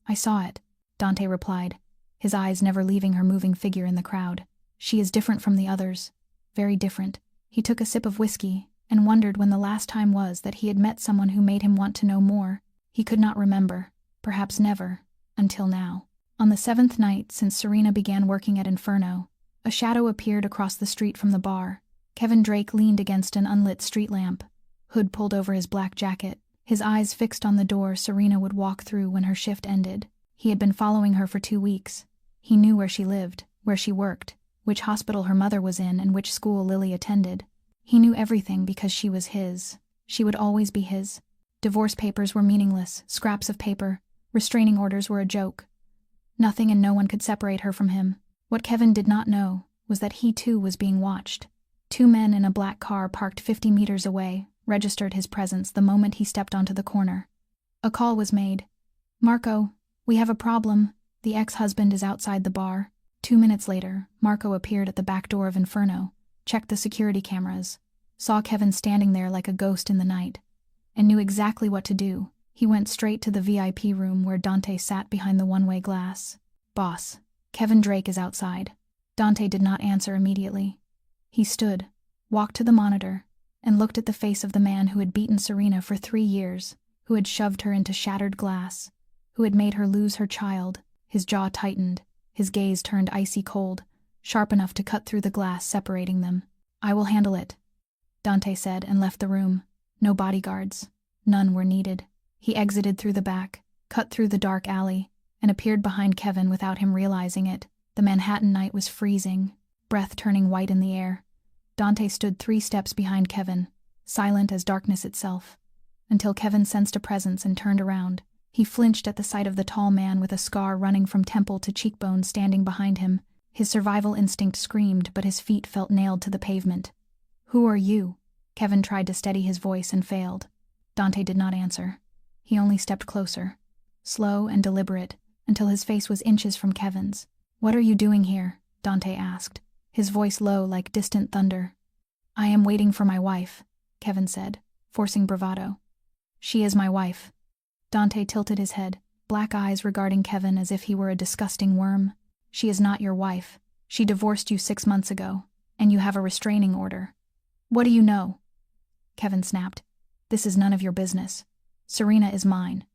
"I saw it," Dante replied, his eyes never leaving her moving figure in the crowd. "She is different from the others. Very different." He took a sip of whiskey and wondered when the last time was that he had met someone who made him want to know more. He could not remember, perhaps never, until now. On the 7th night since Serena began working at Inferno, a shadow appeared across the street from the bar. Kevin Drake leaned against an unlit street lamp, hood pulled over his black jacket, his eyes fixed on the door Serena would walk through when her shift ended. He had been following her for 2 weeks. He knew where she lived, where she worked, which hospital her mother was in, and which school Lily attended. He knew everything because she was his. She would always be his. Divorce papers were meaningless, scraps of paper. Restraining orders were a joke. Nothing and no one could separate her from him. What Kevin did not know was that he too was being watched. 2 men in a black car parked 50 meters away registered his presence the moment he stepped onto the corner. A call was made. "Marco, we have a problem. The ex-husband is outside the bar." 2 minutes later, Marco appeared at the back door of Inferno, checked the security cameras, saw Kevin standing there like a ghost in the night, and knew exactly what to do. He went straight to the VIP room where Dante sat behind the one-way glass. "Boss, Kevin Drake is outside." Dante did not answer immediately. He stood, walked to the monitor, and looked at the face of the man who had beaten Serena for 3 years, who had shoved her into shattered glass, who had made her lose her child. His jaw tightened, his gaze turned icy cold, sharp enough to cut through the glass separating them. "I will handle it," Dante said and left the room. No bodyguards. None were needed. He exited through the back, cut through the dark alley, and appeared behind Kevin without him realizing it. The Manhattan night was freezing, breath turning white in the air. Dante stood 3 steps behind Kevin, silent as darkness itself, until Kevin sensed a presence and turned around. He flinched at the sight of the tall man with a scar running from temple to cheekbone standing behind him. His survival instinct screamed, but his feet felt nailed to the pavement. "Who are you?" Kevin tried to steady his voice and failed. Dante did not answer. He only stepped closer, slow and deliberate, until his face was inches from Kevin's. "What are you doing here?" Dante asked, his voice low like distant thunder. "I am waiting for my wife," Kevin said, forcing bravado. "She is my wife." Dante tilted his head, black eyes regarding Kevin as if he were a disgusting worm. "She is not your wife. She divorced you 6 months ago, and you have a restraining order." "What do you know?" Kevin snapped. "This is none of your business. Serena is mine."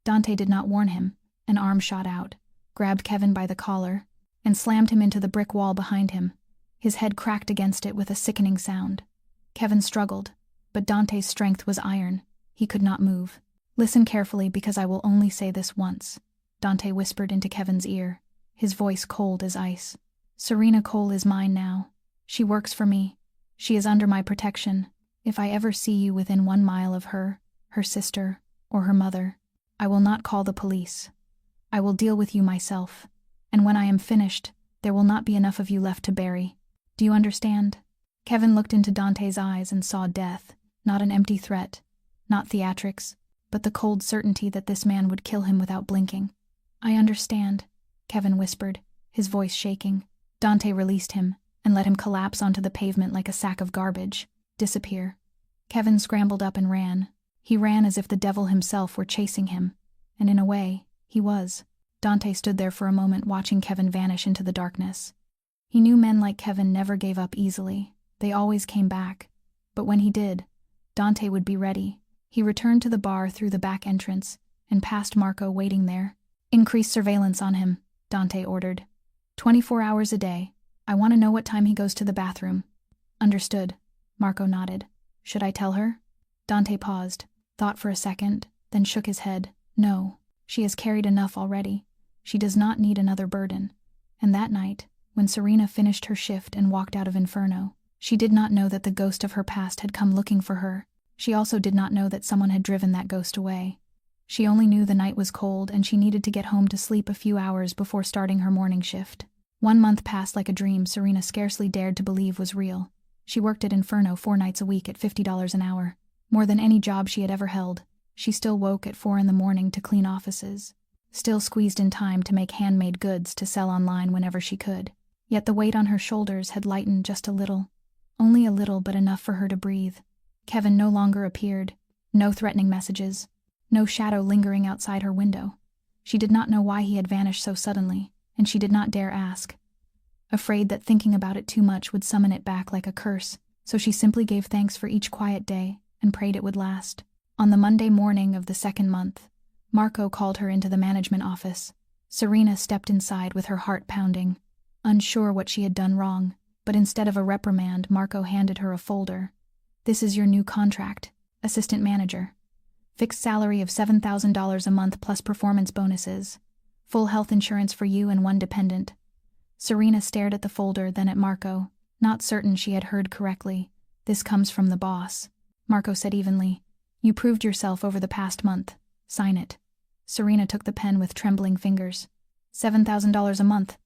Dante did not warn him. An arm shot out, grabbed Kevin by the collar, and slammed him into the brick wall behind him. His head cracked against it with a sickening sound. Kevin struggled, but Dante's strength was iron. He could not move. "Listen carefully, because I will only say this once," Dante whispered into Kevin's ear, his voice cold as ice. "Serena Cole is mine now. She works for me. She is under my protection. If I ever see you within 1 mile of her, her sister, or her mother, I will not call the police. I will deal with you myself. And when I am finished, there will not be enough of you left to bury. Do you understand?" Kevin looked into Dante's eyes and saw death, not an empty threat, not theatrics, but the cold certainty that this man would kill him without blinking. "I understand," Kevin whispered, his voice shaking. Dante released him and let him collapse onto the pavement like a sack of garbage, disappear. Kevin scrambled up and ran. He ran as if the devil himself were chasing him, and in a way, he was. Dante stood there for a moment watching Kevin vanish into the darkness. He knew men like Kevin never gave up easily. They always came back. But when he did, Dante would be ready. He returned to the bar through the back entrance and passed Marco waiting there. "Increase surveillance on him," Dante ordered. 24 hours a day. I want to know what time he goes to the bathroom." "Understood," Marco nodded. "Should I tell her?" Dante paused, thought for a second, then shook his head. "No, she has carried enough already. She does not need another burden." And that night, when Serena finished her shift and walked out of Inferno, she did not know that the ghost of her past had come looking for her. She also did not know that someone had driven that ghost away. She only knew the night was cold and she needed to get home to sleep a few hours before starting her morning shift. 1 month passed like a dream Serena scarcely dared to believe was real. She worked at Inferno 4 nights a week at $50 an hour, more than any job she had ever held. She still woke at 4 in the morning to clean offices, still squeezed in time to make handmade goods to sell online whenever she could. Yet the weight on her shoulders had lightened just a little. Only a little, but enough for her to breathe. Kevin no longer appeared. No threatening messages. No shadow lingering outside her window. She did not know why he had vanished so suddenly, and she did not dare ask. Afraid that thinking about it too much would summon it back like a curse, so she simply gave thanks for each quiet day and prayed it would last. On the Monday morning of the 2nd month, Marco called her into the management office. Serena stepped inside with her heart pounding, unsure what she had done wrong, but instead of a reprimand, Marco handed her a folder. "This is your new contract, assistant manager. Fixed salary of $7,000 a month plus performance bonuses. Full health insurance for you and 1 dependent." Serena stared at the folder, then at Marco, not certain she had heard correctly. "This comes from the boss," Marco said evenly. "You proved yourself over the past month. Sign it." Serena took the pen with trembling fingers. $7,000 a month.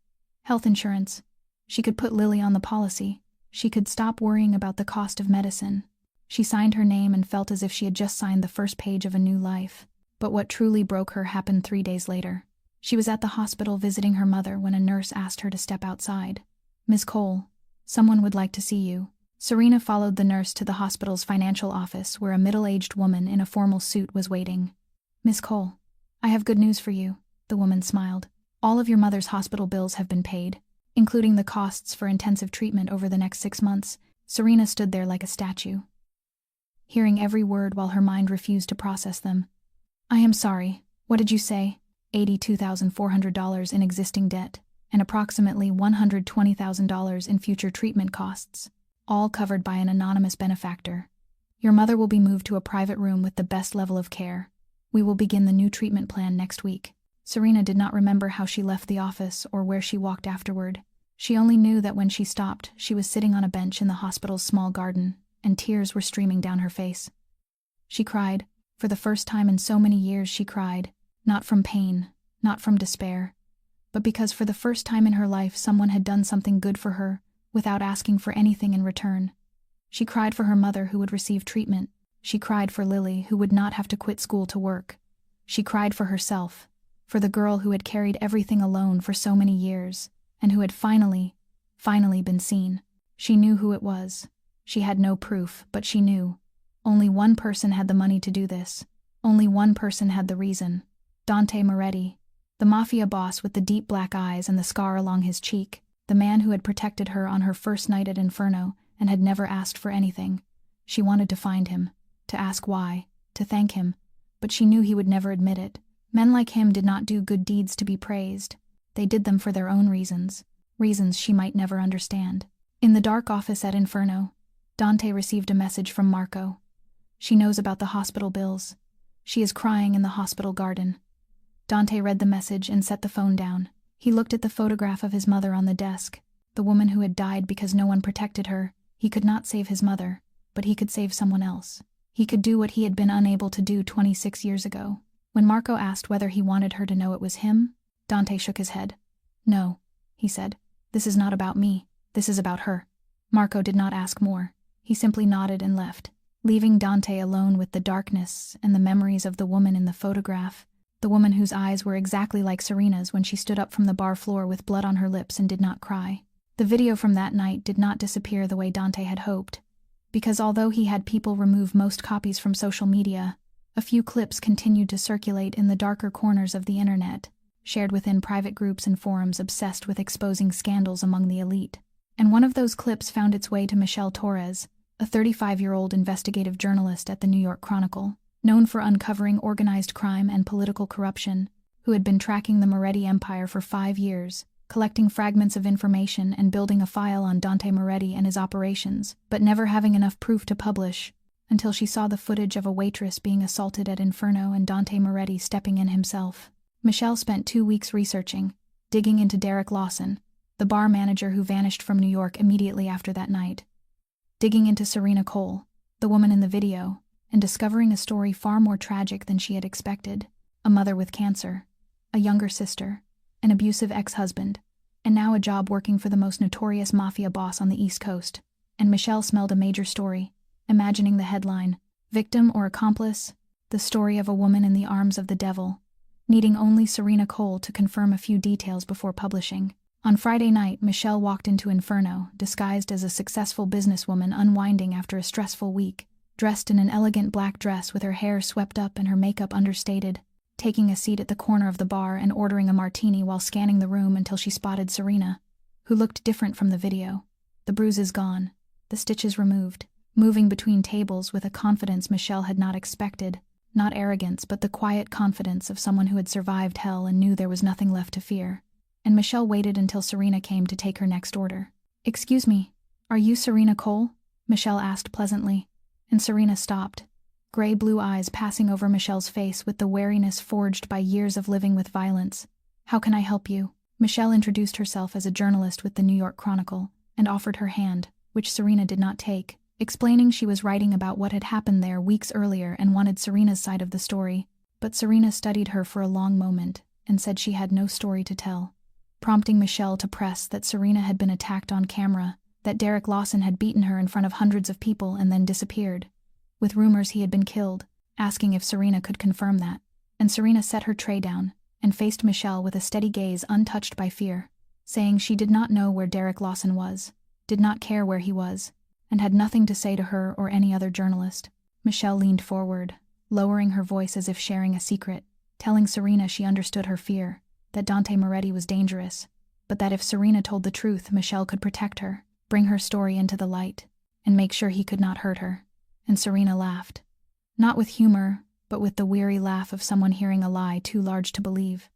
Health insurance. She could put Lily on the policy. She could stop worrying about the cost of medicine. She signed her name and felt as if she had just signed the first page of a new life. But what truly broke her happened 3 days later. She was at the hospital visiting her mother when a nurse asked her to step outside. "Miss Cole, someone would like to see you." Serena followed the nurse to the hospital's financial office where a middle-aged woman in a formal suit was waiting. "Miss Cole, I have good news for you," the woman smiled. "All of your mother's hospital bills have been paid, including the costs for intensive treatment over the next 6 months." Serena stood there like a statue, hearing every word while her mind refused to process them. "I am sorry, what did you say?" $82,400 in existing debt, and approximately $120,000 in future treatment costs, all covered by an anonymous benefactor. "Your mother will be moved to a private room with the best level of care. We will begin the new treatment plan next week." Serena did not remember how she left the office or where she walked afterward. She only knew that when she stopped, she was sitting on a bench in the hospital's small garden, and tears were streaming down her face. She cried. For the first time in so many years she cried, not from pain, not from despair, but because for the first time in her life someone had done something good for her, without asking for anything in return. She cried for her mother who would receive treatment. She cried for Lily who would not have to quit school to work. She cried for herself, for the girl who had carried everything alone for so many years, and who had finally been seen. She knew who it was. She had no proof, but she knew. Only one person had the money to do this. Only one person had the reason. Dante Moretti, the Mafia boss with the deep black eyes and the scar along his cheek, the man who had protected her on her first night at Inferno and had never asked for anything. She wanted to find him, to ask why, to thank him, but she knew he would never admit it. Men like him did not do good deeds to be praised. They did them for their own reasons, reasons she might never understand. In the dark office at Inferno, Dante received a message from Marco. She knows about the hospital bills. She is crying in the hospital garden. Dante read the message and set the phone down. He looked at the photograph of his mother on the desk, the woman who had died because no one protected her. He could not save his mother, but he could save someone else. He could do what he had been unable to do 26 years ago. When Marco asked whether he wanted her to know it was him, Dante shook his head. No, he said. This is not about me. This is about her. Marco did not ask more. He simply nodded and left, leaving Dante alone with the darkness and the memories of the woman in the photograph, the woman whose eyes were exactly like Serena's when she stood up from the bar floor with blood on her lips and did not cry. The video from that night did not disappear the way Dante had hoped, because although he had people remove most copies from social media, a few clips continued to circulate in the darker corners of the internet, shared within private groups and forums obsessed with exposing scandals among the elite. And one of those clips found its way to Michelle Torres, a 35-year-old investigative journalist at the New York Chronicle, known for uncovering organized crime and political corruption, who had been tracking the Moretti empire for 5 years, collecting fragments of information and building a file on Dante Moretti and his operations, but never having enough proof to publish, until she saw the footage of a waitress being assaulted at Inferno and Dante Moretti stepping in himself. Michelle spent 2 weeks researching, digging into Derek Lawson, the bar manager who vanished from New York immediately after that night, digging into Serena Cole, the woman in the video, and discovering a story far more tragic than she had expected: a mother with cancer, a younger sister, an abusive ex-husband, and now a job working for the most notorious mafia boss on the East Coast. And Michelle smelled a major story, imagining the headline, "Victim or Accomplice? The story of a woman in the arms of the devil," needing only Serena Cole to confirm a few details before publishing. On Friday night, Michelle walked into Inferno, disguised as a successful businesswoman unwinding after a stressful week, dressed in an elegant black dress with her hair swept up and her makeup understated, taking a seat at the corner of the bar and ordering a martini while scanning the room until she spotted Serena, who looked different from the video. The bruises gone, the stitches removed, moving between tables with a confidence Michelle had not expected, not arrogance but the quiet confidence of someone who had survived hell and knew there was nothing left to fear. And Michelle waited until Serena came to take her next order. "Excuse me, are you Serena Cole?" Michelle asked pleasantly, and Serena stopped, gray-blue eyes passing over Michelle's face with the wariness forged by years of living with violence. "How can I help you?" Michelle introduced herself as a journalist with the New York Chronicle and offered her hand, which Serena did not take, explaining she was writing about what had happened there weeks earlier and wanted Serena's side of the story. But Serena studied her for a long moment and said she had no story to tell, prompting Michelle to press that Serena had been attacked on camera, that Derek Lawson had beaten her in front of hundreds of people and then disappeared, with rumors he had been killed, asking if Serena could confirm that. And Serena set her tray down and faced Michelle with a steady gaze untouched by fear, saying she did not know where Derek Lawson was, did not care where he was, and had nothing to say to her or any other journalist. Michelle leaned forward, lowering her voice as if sharing a secret, telling Serena she understood her fear, that Dante Moretti was dangerous, but that if Serena told the truth, Michelle could protect her, bring her story into the light, and make sure he could not hurt her. And Serena laughed. Not with humor, but with the weary laugh of someone hearing a lie too large to believe,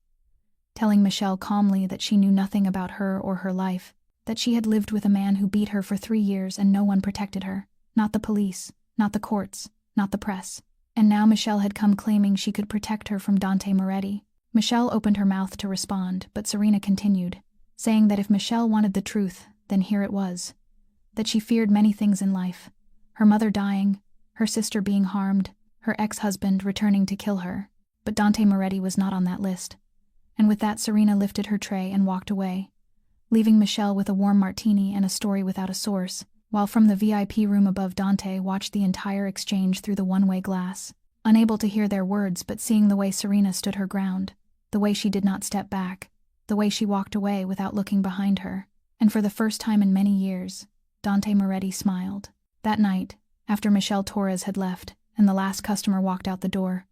telling Michelle calmly that she knew nothing about her or her life, that she had lived with a man who beat her for 3 years and no one protected her, not the police, not the courts, not the press. And now Michelle had come claiming she could protect her from Dante Moretti. Michelle opened her mouth to respond, but Serena continued, saying that if Michelle wanted the truth, then here it was. That she feared many things in life. Her mother dying, her sister being harmed, her ex-husband returning to kill her. But Dante Moretti was not on that list. And with that, Serena lifted her tray and walked away, leaving Michelle with a warm martini and a story without a source, while from the VIP room above Dante watched the entire exchange through the one-way glass, unable to hear their words but seeing the way Serena stood her ground, the way she did not step back, the way she walked away without looking behind her. And for the first time in many years, Dante Moretti smiled. That night, after Michelle Torres had left and the last customer walked out the door,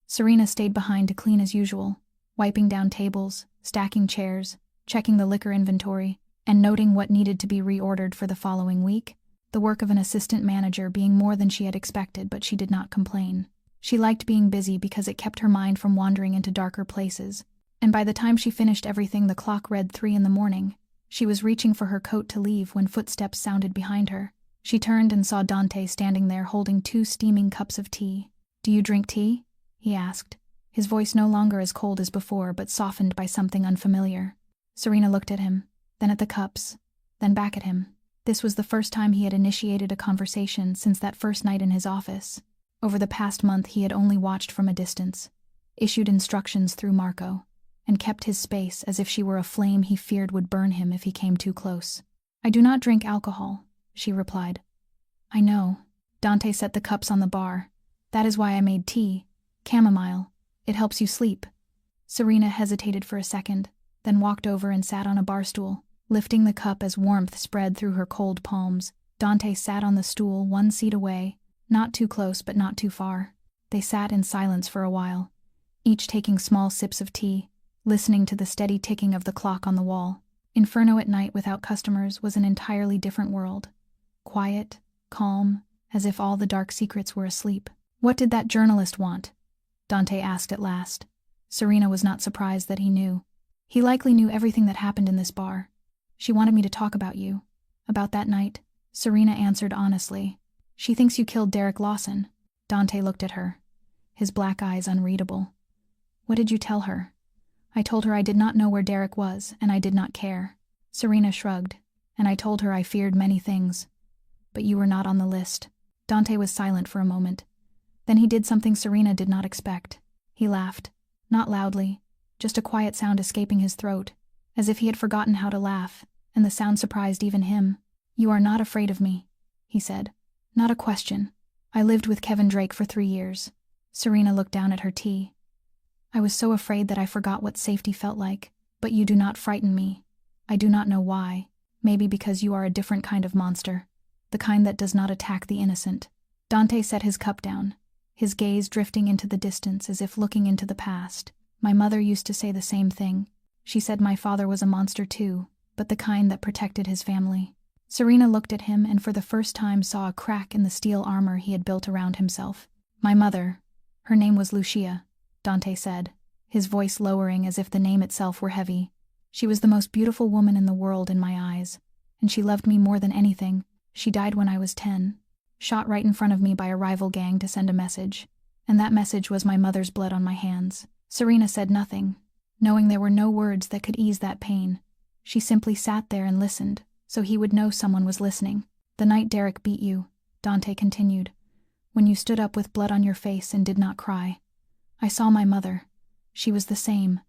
Serena stayed behind to clean as usual, wiping down tables, stacking chairs, checking the liquor inventory, and noting what needed to be reordered for the following week, the work of an assistant manager being more than she had expected, but she did not complain. She liked being busy because it kept her mind from wandering into darker places, and by the time she finished everything the clock read 3 a.m. She was reaching for her coat to leave when footsteps sounded behind her. She turned and saw Dante standing there holding 2 steaming cups of tea. "Do you drink tea?" he asked, his voice no longer as cold as before but softened by something unfamiliar. Serena looked at him, then at the cups, then back at him. This was the first time he had initiated a conversation since that first night in his office. Over the past month he had only watched from a distance, issued instructions through Marco, and kept his space as if she were a flame he feared would burn him if he came too close. "I do not drink alcohol," she replied. "I know." Dante set the cups on the bar. "That is why I made tea. Chamomile. It helps you sleep." Serena hesitated for a second, then walked over and sat on a bar stool, lifting the cup as warmth spread through her cold palms. Dante sat on the stool 1 seat away, not too close but not too far. They sat in silence for a while, each taking small sips of tea, listening to the steady ticking of the clock on the wall. Inferno at night without customers was an entirely different world. Quiet, calm, as if all the dark secrets were asleep. "What did that journalist want?" Dante asked at last. Serena was not surprised that he knew. "He likely knew everything that happened in this bar. She wanted me to talk about you. About that night." Serena answered honestly. "She thinks you killed Derek Lawson." Dante looked at her, his black eyes unreadable. "What did you tell her?" "I told her I did not know where Derek was, and I did not care." Serena shrugged. "And I told her I feared many things. But you were not on the list." Dante was silent for a moment. Then he did something Serena did not expect. He laughed, not loudly, just a quiet sound escaping his throat, as if he had forgotten how to laugh, and the sound surprised even him. "You are not afraid of me," he said. "Not a question. I lived with Kevin Drake for 3 years." Serena looked down at her tea. "I was so afraid that I forgot what safety felt like. But you do not frighten me. I do not know why. Maybe because you are a different kind of monster. The kind that does not attack the innocent." Dante set his cup down, his gaze drifting into the distance as if looking into the past. "My mother used to say the same thing. She said my father was a monster too, but the kind that protected his family." Serena looked at him and for the first time saw a crack in the steel armor he had built around himself. "My mother, her name was Lucia," Dante said, his voice lowering as if the name itself were heavy. "She was the most beautiful woman in the world in my eyes, and she loved me more than anything. She died when I was 10, shot right in front of me by a rival gang to send a message, and that message was my mother's blood on my hands." Serena said nothing, knowing there were no words that could ease that pain. She simply sat there and listened, so he would know someone was listening. "The night Derek beat you," Dante continued, "when you stood up with blood on your face and did not cry. I saw my mother. She was the same,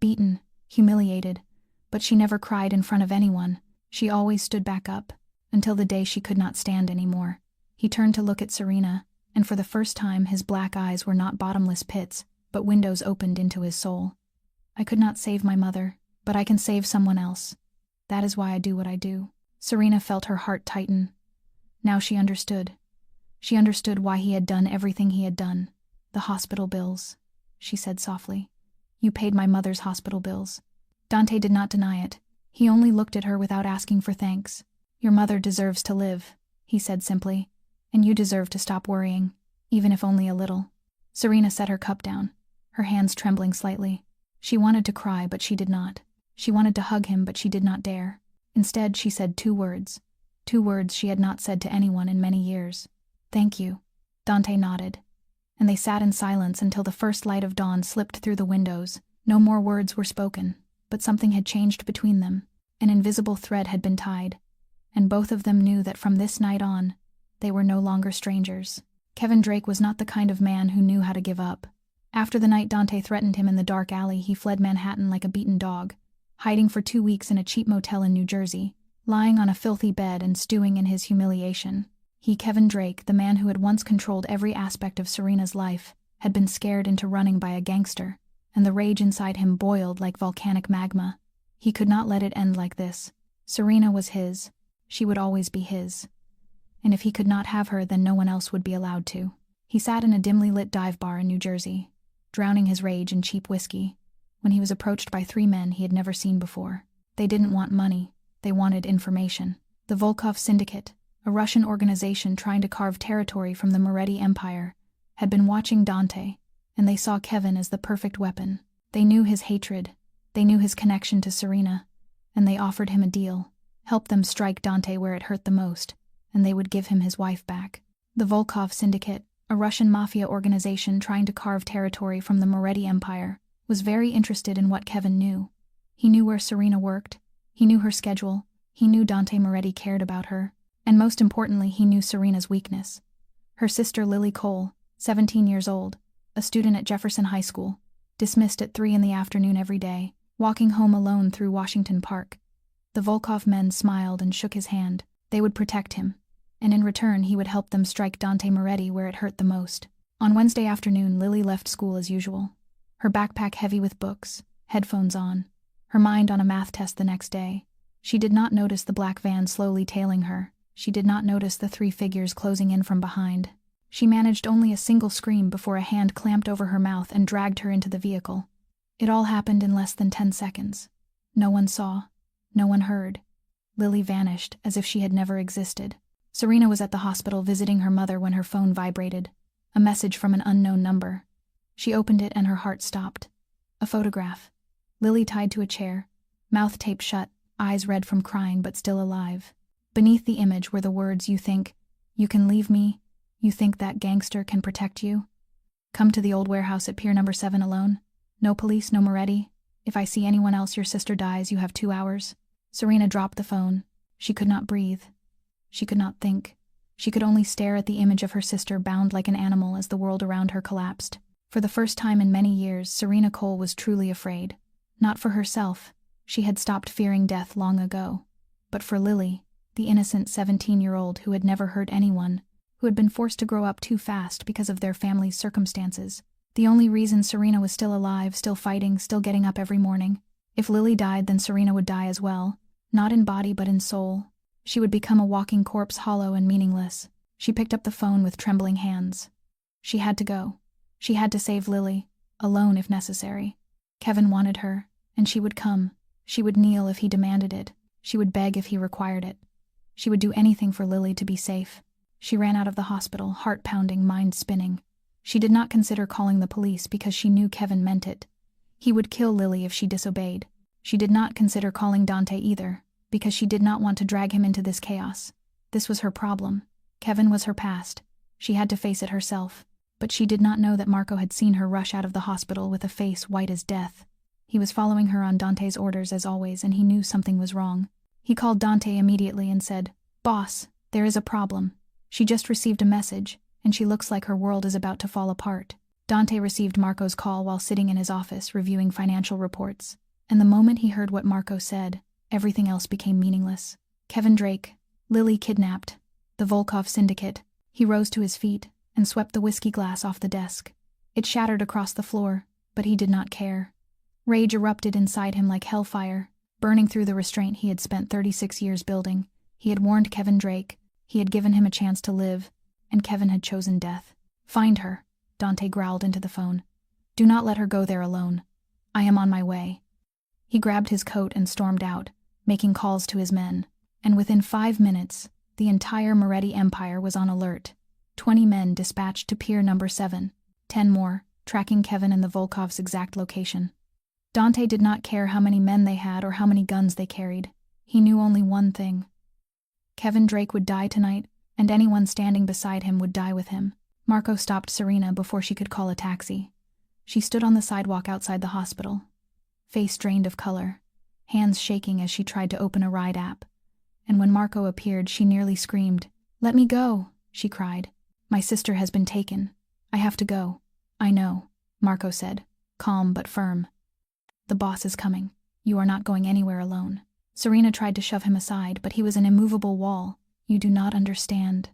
beaten, humiliated, but she never cried in front of anyone. She always stood back up, until the day she could not stand anymore." He turned to look at Serena, and for the first time his black eyes were not bottomless pits, but windows opened into his soul. "I could not save my mother, but I can save someone else. That is why I do what I do." Serena felt her heart tighten. Now she understood. She understood why he had done everything he had done. "The hospital bills," she said softly. "You paid my mother's hospital bills." Dante did not deny it. He only looked at her without asking for thanks. "Your mother deserves to live," he said simply, "and you deserve to stop worrying, even if only a little." Serena set her cup down, her hands trembling slightly. She wanted to cry, but she did not. She wanted to hug him, but she did not dare. Instead, she said 2 words. 2 words she had not said to anyone in many years. "Thank you." Dante nodded, and they sat in silence until the first light of dawn slipped through the windows, No more words were spoken, but something had changed between them. An invisible thread had been tied, and both of them knew that from this night on, they were no longer strangers. Kevin Drake was not the kind of man who knew how to give up. After the night Dante threatened him in the dark alley, he fled Manhattan like a beaten dog, hiding for 2 weeks in a cheap motel in New Jersey, lying on a filthy bed and stewing in his humiliation. He, Kevin Drake, the man who had once controlled every aspect of Serena's life, had been scared into running by a gangster, and the rage inside him boiled like volcanic magma. He could not let it end like this. Serena was his. She would always be his. And if he could not have her, then no one else would be allowed to. He sat in a dimly lit dive bar in New Jersey, drowning his rage in cheap whiskey, when he was approached by 3 men he had never seen before. They didn't want money. They wanted information. The Volkov Syndicate, a Russian organization trying to carve territory from the Moretti Empire, had been watching Dante, and they saw Kevin as the perfect weapon. They knew his hatred, they knew his connection to Serena, and they offered him a deal: help them strike Dante where it hurt the most, and they would give him his wife back. The Volkov Syndicate, a Russian Mafia organization trying to carve territory from the Moretti Empire, was very interested in what Kevin knew. He knew where Serena worked, he knew her schedule, he knew Dante Moretti cared about her, and most importantly, he knew Serena's weakness. Her sister Lily Cole, 17 years old, a student at Jefferson High School, dismissed at 3 in the afternoon every day, walking home alone through Washington Park. The Volkov men smiled and shook his hand. They would protect him, and in return he would help them strike Dante Moretti where it hurt the most. On Wednesday afternoon, Lily left school as usual, her backpack heavy with books, headphones on, her mind on a math test the next day. She did not notice the black van slowly tailing her. She did not notice the 3 figures closing in from behind. She managed only a single scream before a hand clamped over her mouth and dragged her into the vehicle. It all happened in less than 10 seconds. No one saw. No one heard. Lily vanished as if she had never existed. Serena was at the hospital visiting her mother when her phone vibrated. A message from an unknown number. She opened it and her heart stopped. A photograph. Lily tied to a chair, mouth taped shut, eyes red from crying but still alive. Beneath the image were the words, "You think you can leave me? You think that gangster can protect you? Come to the old warehouse at Pier number 7 alone. No police, no Moretti. If I see anyone else, your sister dies. You have 2 hours. Serena dropped the phone. She could not breathe. She could not think. She could only stare at the image of her sister bound like an animal as the world around her collapsed. For the first time in many years, Serena Cole was truly afraid. Not for herself. She had stopped fearing death long ago. But for Lily, the innocent 17-year-old who had never hurt anyone, who had been forced to grow up too fast because of their family's circumstances. The only reason Serena was still alive, still fighting, still getting up every morning. If Lily died, then Serena would die as well. Not in body but in soul. She would become a walking corpse, hollow and meaningless. She picked up the phone with trembling hands. She had to go. She had to save Lily, alone if necessary. Kevin wanted her, and she would come. She would kneel if he demanded it. She would beg if he required it. She would do anything for Lily to be safe. She ran out of the hospital, heart pounding, mind spinning. She did not consider calling the police because she knew Kevin meant it. He would kill Lily if she disobeyed. She did not consider calling Dante either, because she did not want to drag him into this chaos. This was her problem. Kevin was her past. She had to face it herself. But she did not know that Marco had seen her rush out of the hospital with a face white as death. He was following her on Dante's orders as always, and he knew something was wrong. He called Dante immediately and said, "Boss, there is a problem. She just received a message, and she looks like her world is about to fall apart." Dante received Marco's call while sitting in his office reviewing financial reports, and the moment he heard what Marco said, everything else became meaningless. Kevin Drake, Lily kidnapped, the Volkov Syndicate. He rose to his feet and swept the whiskey glass off the desk. It shattered across the floor, but he did not care. Rage erupted inside him like hellfire, burning through the restraint he had spent 36 years building. He had warned Kevin Drake. He had given him a chance to live, and Kevin had chosen death. "Find her," Dante growled into the phone. "Do not let her go there alone. I am on my way." He grabbed his coat and stormed out, making calls to his men. And within 5 minutes, the entire Moretti Empire was on alert. 20 men dispatched to Pier number 7, 10 more, tracking Kevin and the Volkov's exact location. Dante did not care how many men they had or how many guns they carried. He knew only one thing. Kevin Drake would die tonight, and anyone standing beside him would die with him. Marco stopped Serena before she could call a taxi. She stood on the sidewalk outside the hospital, face drained of color, hands shaking as she tried to open a ride app. And when Marco appeared, she nearly screamed. "Let me go," she cried. "My sister has been taken. I have to go." "I know," Marco said, calm but firm. "The boss is coming. You are not going anywhere alone." Serena tried to shove him aside, but he was an immovable wall. "You do not understand,"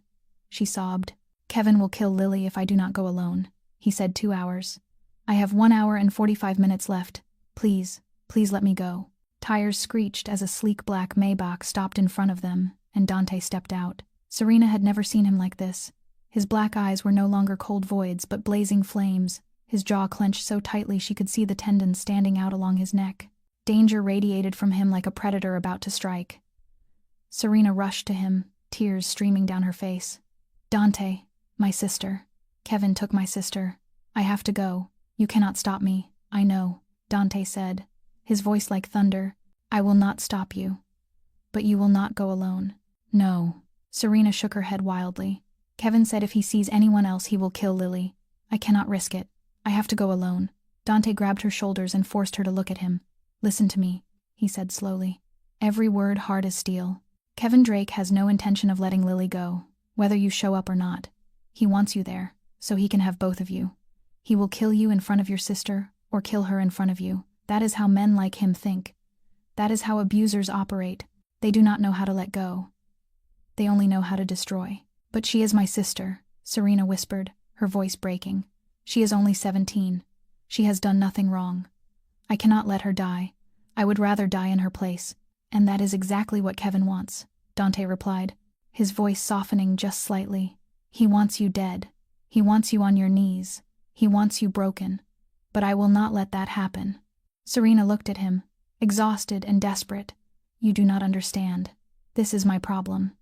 she sobbed. "Kevin will kill Lily if I do not go alone," he said. 2 hours. "I have 1 hour and 45 minutes left. Please, please let me go." Tires screeched as a sleek black Maybach stopped in front of them, and Dante stepped out. Serena had never seen him like this. His black eyes were no longer cold voids, but blazing flames, his jaw clenched so tightly she could see the tendons standing out along his neck. Danger radiated from him like a predator about to strike. Serena rushed to him, tears streaming down her face. "Dante, my sister. Kevin took my sister. I have to go. You cannot stop me." "I know," Dante said, his voice like thunder. "I will not stop you. But you will not go alone." "No." Serena shook her head wildly. "Kevin said if he sees anyone else he will kill Lily. I cannot risk it. I have to go alone." Dante grabbed her shoulders and forced her to look at him. "Listen to me," he said slowly, every word hard as steel. "Kevin Drake has no intention of letting Lily go, whether you show up or not. He wants you there, so he can have both of you. He will kill you in front of your sister, or kill her in front of you. That is how men like him think. That is how abusers operate. They do not know how to let go. They only know how to destroy." "But she is my sister," Serena whispered, her voice breaking. "She is only 17. She has done nothing wrong. I cannot let her die. I would rather die in her place. And that is exactly what Kevin wants," Dante replied, his voice softening just slightly. "He wants you dead. He wants you on your knees. He wants you broken. But I will not let that happen." Serena looked at him, exhausted and desperate. "You do not understand. This is my problem.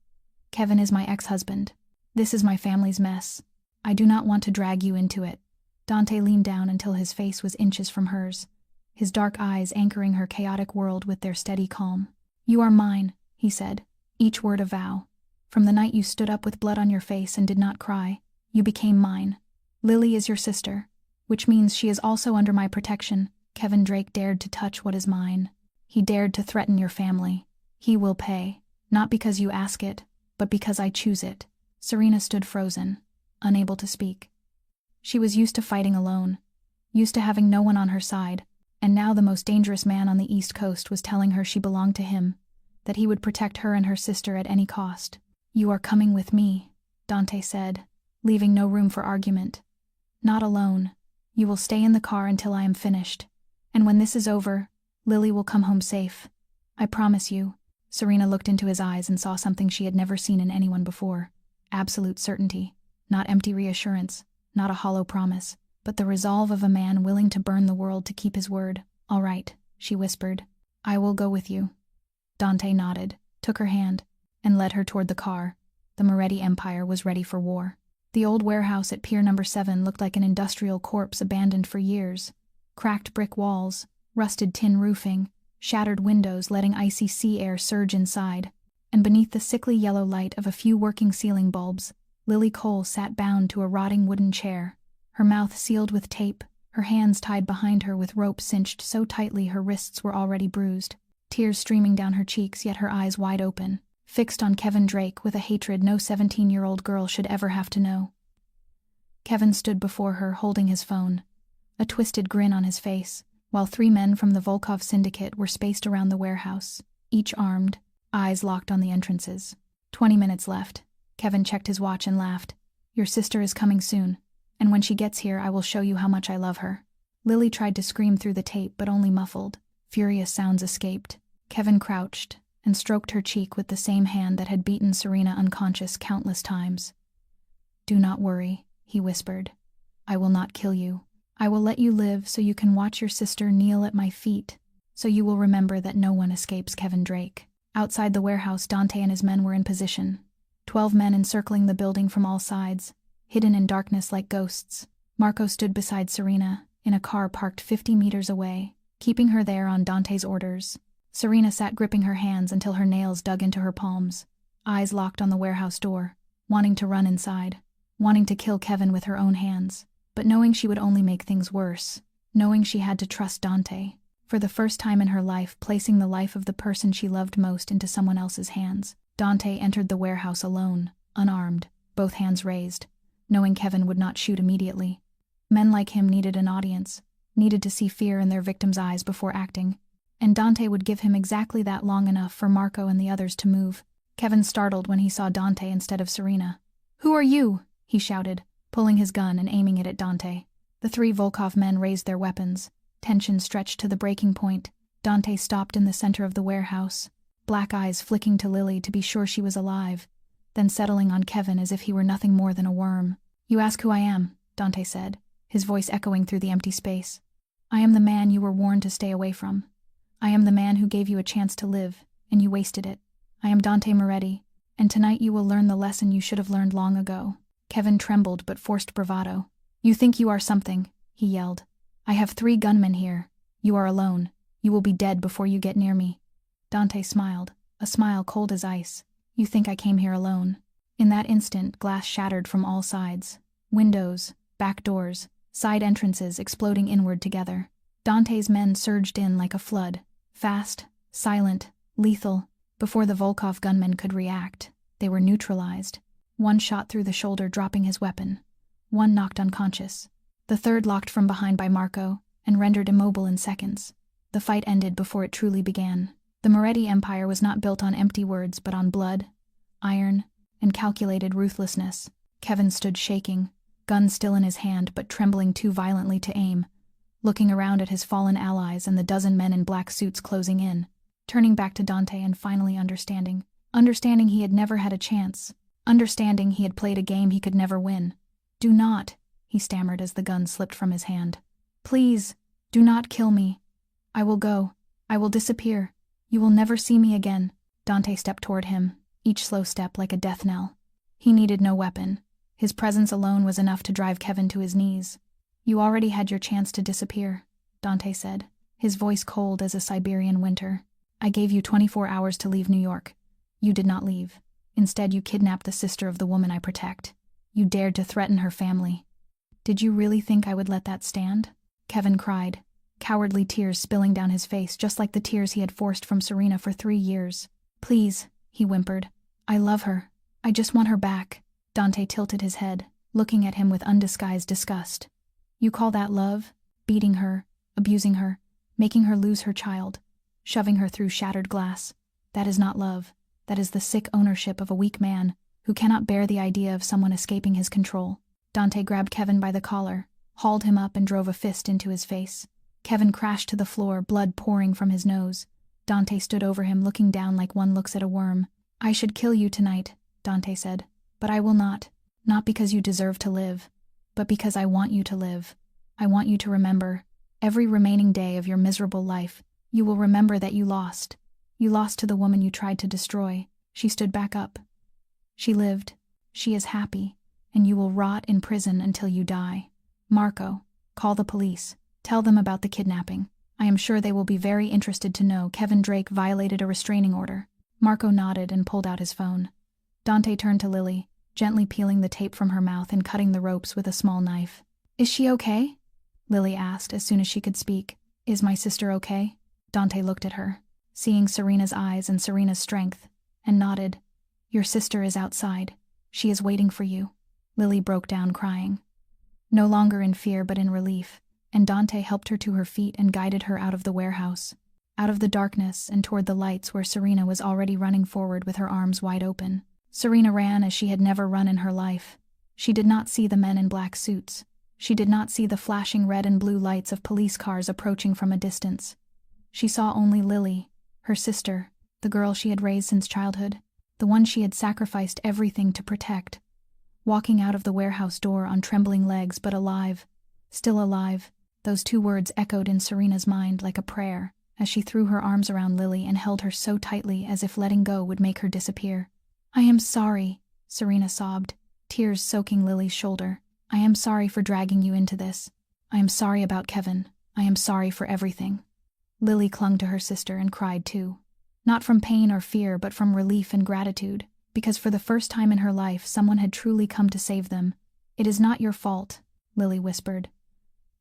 Kevin is my ex-husband. This is my family's mess. I do not want to drag you into it." Dante leaned down until his face was inches from hers, his dark eyes anchoring her chaotic world with their steady calm. "You are mine," he said, each word a vow. "From the night you stood up with blood on your face and did not cry, you became mine. Lily is your sister, which means she is also under my protection. Kevin Drake dared to touch what is mine. He dared to threaten your family. He will pay, not because you ask it, but because I choose it." Serena stood frozen, unable to speak. She was used to fighting alone, used to having no one on her side, and now the most dangerous man on the East Coast was telling her she belonged to him, that he would protect her and her sister at any cost. "You are coming with me," Dante said, leaving no room for argument. "Not alone. You will stay in the car until I am finished. And when this is over, Lily will come home safe. I promise you." Serena looked into his eyes and saw something she had never seen in anyone before. Absolute certainty, not empty reassurance, not a hollow promise, but the resolve of a man willing to burn the world to keep his word. "All right," she whispered. "I will go with you." Dante nodded, took her hand, and led her toward the car. The Moretti Empire was ready for war. The old warehouse at Pier No. 7 looked like an industrial corpse abandoned for years. Cracked brick walls, rusted tin roofing, shattered windows letting icy sea air surge inside, and beneath the sickly yellow light of a few working ceiling bulbs, Lily Cole sat bound to a rotting wooden chair, her mouth sealed with tape, her hands tied behind her with rope cinched so tightly her wrists were already bruised, tears streaming down her cheeks yet her eyes wide open, fixed on Kevin Drake with a hatred no 17-year-old girl should ever have to know. Kevin stood before her holding his phone, a twisted grin on his face, while 3 men from the Volkov Syndicate were spaced around the warehouse, each armed, eyes locked on the entrances. 20 minutes left. Kevin checked his watch and laughed. "Your sister is coming soon, and when she gets here I will show you how much I love her." Lily tried to scream through the tape but only muffled. Furious sounds escaped. Kevin crouched and stroked her cheek with the same hand that had beaten Serena unconscious countless times. "Do not worry," he whispered. "I will not kill you. I will let you live so you can watch your sister kneel at my feet, so you will remember that no one escapes Kevin Drake." Outside the warehouse, Dante and his men were in position. 12 men encircling the building from all sides, hidden in darkness like ghosts. Marco stood beside Serena, in a car parked 50 meters away, keeping her there on Dante's orders. Serena sat gripping her hands until her nails dug into her palms, eyes locked on the warehouse door, wanting to run inside, wanting to kill Kevin with her own hands, but knowing she would only make things worse, knowing she had to trust Dante. For the first time in her life, placing the life of the person she loved most into someone else's hands. Dante entered the warehouse alone, unarmed, both hands raised, knowing Kevin would not shoot immediately. Men like him needed an audience, needed to see fear in their victim's eyes before acting. And Dante would give him exactly that long enough for Marco and the others to move. Kevin startled when he saw Dante instead of Serena. "Who are you?" he shouted, pulling his gun and aiming it at Dante. The three Volkov men raised their weapons. Tension stretched to the breaking point. Dante stopped in the center of the warehouse, black eyes flicking to Lily to be sure she was alive, then settling on Kevin as if he were nothing more than a worm. "You ask who I am," Dante said, his voice echoing through the empty space. "I am the man you were warned to stay away from. I am the man who gave you a chance to live, and you wasted it. I am Dante Moretti, and tonight you will learn the lesson you should have learned long ago." Kevin trembled but forced bravado. "You think you are something," he yelled. "I have 3 gunmen here. You are alone. You will be dead before you get near me." Dante smiled, a smile cold as ice. "You think I came here alone?" In that instant, glass shattered from all sides. Windows, back doors, side entrances exploding inward together. Dante's men surged in like a flood. Fast, silent, lethal. Before the Volkov gunmen could react, they were neutralized. One shot through the shoulder, dropping his weapon. One knocked unconscious. The third locked from behind by Marco, and rendered immobile in seconds. The fight ended before it truly began. The Moretti Empire was not built on empty words, but on blood, iron, and calculated ruthlessness. Kevin stood shaking, gun still in his hand but trembling too violently to aim, looking around at his fallen allies and the dozen men in black suits closing in, turning back to Dante and finally understanding. Understanding he had never had a chance. Understanding he had played a game he could never win. "Do not," he stammered as the gun slipped from his hand. "Please, do not kill me. I will go. I will disappear. You will never see me again." Dante stepped toward him, each slow step like a death knell. He needed no weapon. His presence alone was enough to drive Kevin to his knees. "You already had your chance to disappear," Dante said, his voice cold as a Siberian winter. "I gave you 24 hours to leave New York. You did not leave. Instead, you kidnapped the sister of the woman I protect. You dared to threaten her family. Did you really think I would let that stand?" Kevin cried, cowardly tears spilling down his face just like the tears he had forced from Serena for 3 years. "Please," he whimpered. "I love her. I just want her back." Dante tilted his head, looking at him with undisguised disgust. "You call that love? Beating her, abusing her, making her lose her child, shoving her through shattered glass. That is not love. That is the sick ownership of a weak man who cannot bear the idea of someone escaping his control." Dante grabbed Kevin by the collar, hauled him up and drove a fist into his face. Kevin crashed to the floor, blood pouring from his nose. Dante stood over him, looking down like one looks at a worm. "I should kill you tonight," Dante said, "but I will not. Not because you deserve to live, but because I want you to live. I want you to remember, every remaining day of your miserable life, you will remember that you lost. You lost to the woman you tried to destroy." She stood back up. "She lived. She is happy, and you will rot in prison until you die. Marco, call the police. Tell them about the kidnapping. I am sure they will be very interested to know Kevin Drake violated a restraining order." Marco nodded and pulled out his phone. Dante turned to Lily, gently peeling the tape from her mouth and cutting the ropes with a small knife. "Is she okay?" Lily asked as soon as she could speak. "Is my sister okay?" Dante looked at her, seeing Serena's eyes and Serena's strength, and nodded. "Your sister is outside. She is waiting for you." Lily broke down crying, no longer in fear but in relief, and Dante helped her to her feet and guided her out of the warehouse, out of the darkness and toward the lights where Serena was already running forward with her arms wide open. Serena ran as she had never run in her life. She did not see the men in black suits. She did not see the flashing red and blue lights of police cars approaching from a distance. She saw only Lily, her sister, the girl she had raised since childhood, the one she had sacrificed everything to protect, walking out of the warehouse door on trembling legs but alive, still alive. Those 2 words echoed in Serena's mind like a prayer as she threw her arms around Lily and held her so tightly as if letting go would make her disappear. "I am sorry," Serena sobbed, tears soaking Lily's shoulder. "I am sorry for dragging you into this. I am sorry about Kevin. I am sorry for everything." Lily clung to her sister and cried too. Not from pain or fear, but from relief and gratitude, because for the first time in her life someone had truly come to save them. "It is not your fault," Lily whispered.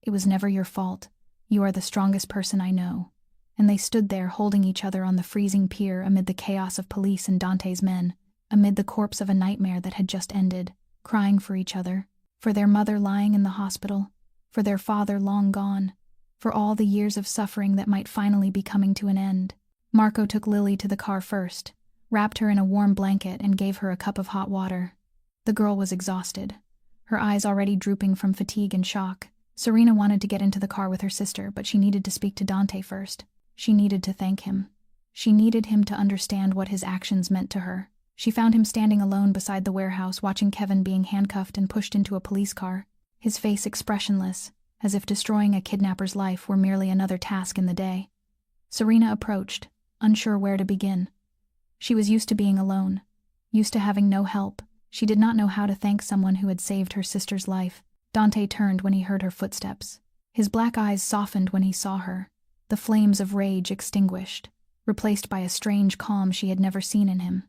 "It was never your fault. You are the strongest person I know. and they stood there holding each other on the freezing pier amid the chaos of police and Dante's men, amid the corpse of a nightmare that had just ended, crying for each other, for their mother lying in the hospital, for their father long gone, for all the years of suffering that might finally be coming to an end. Marco took Lily to the car first, wrapped her in a warm blanket and gave her a cup of hot water. The girl was exhausted, her eyes already drooping from fatigue and shock. Serena wanted to get into the car with her sister, but she needed to speak to Dante first. She needed to thank him. She needed him to understand what his actions meant to her. She found him standing alone beside the warehouse, watching Kevin being handcuffed and pushed into a police car, his face expressionless, as if destroying a kidnapper's life were merely another task in the day. Serena approached, unsure where to begin. She was used to being alone, used to having no help. She did not know how to thank someone who had saved her sister's life. Dante turned when he heard her footsteps. His black eyes softened when he saw her, the flames of rage extinguished, replaced by a strange calm she had never seen in him.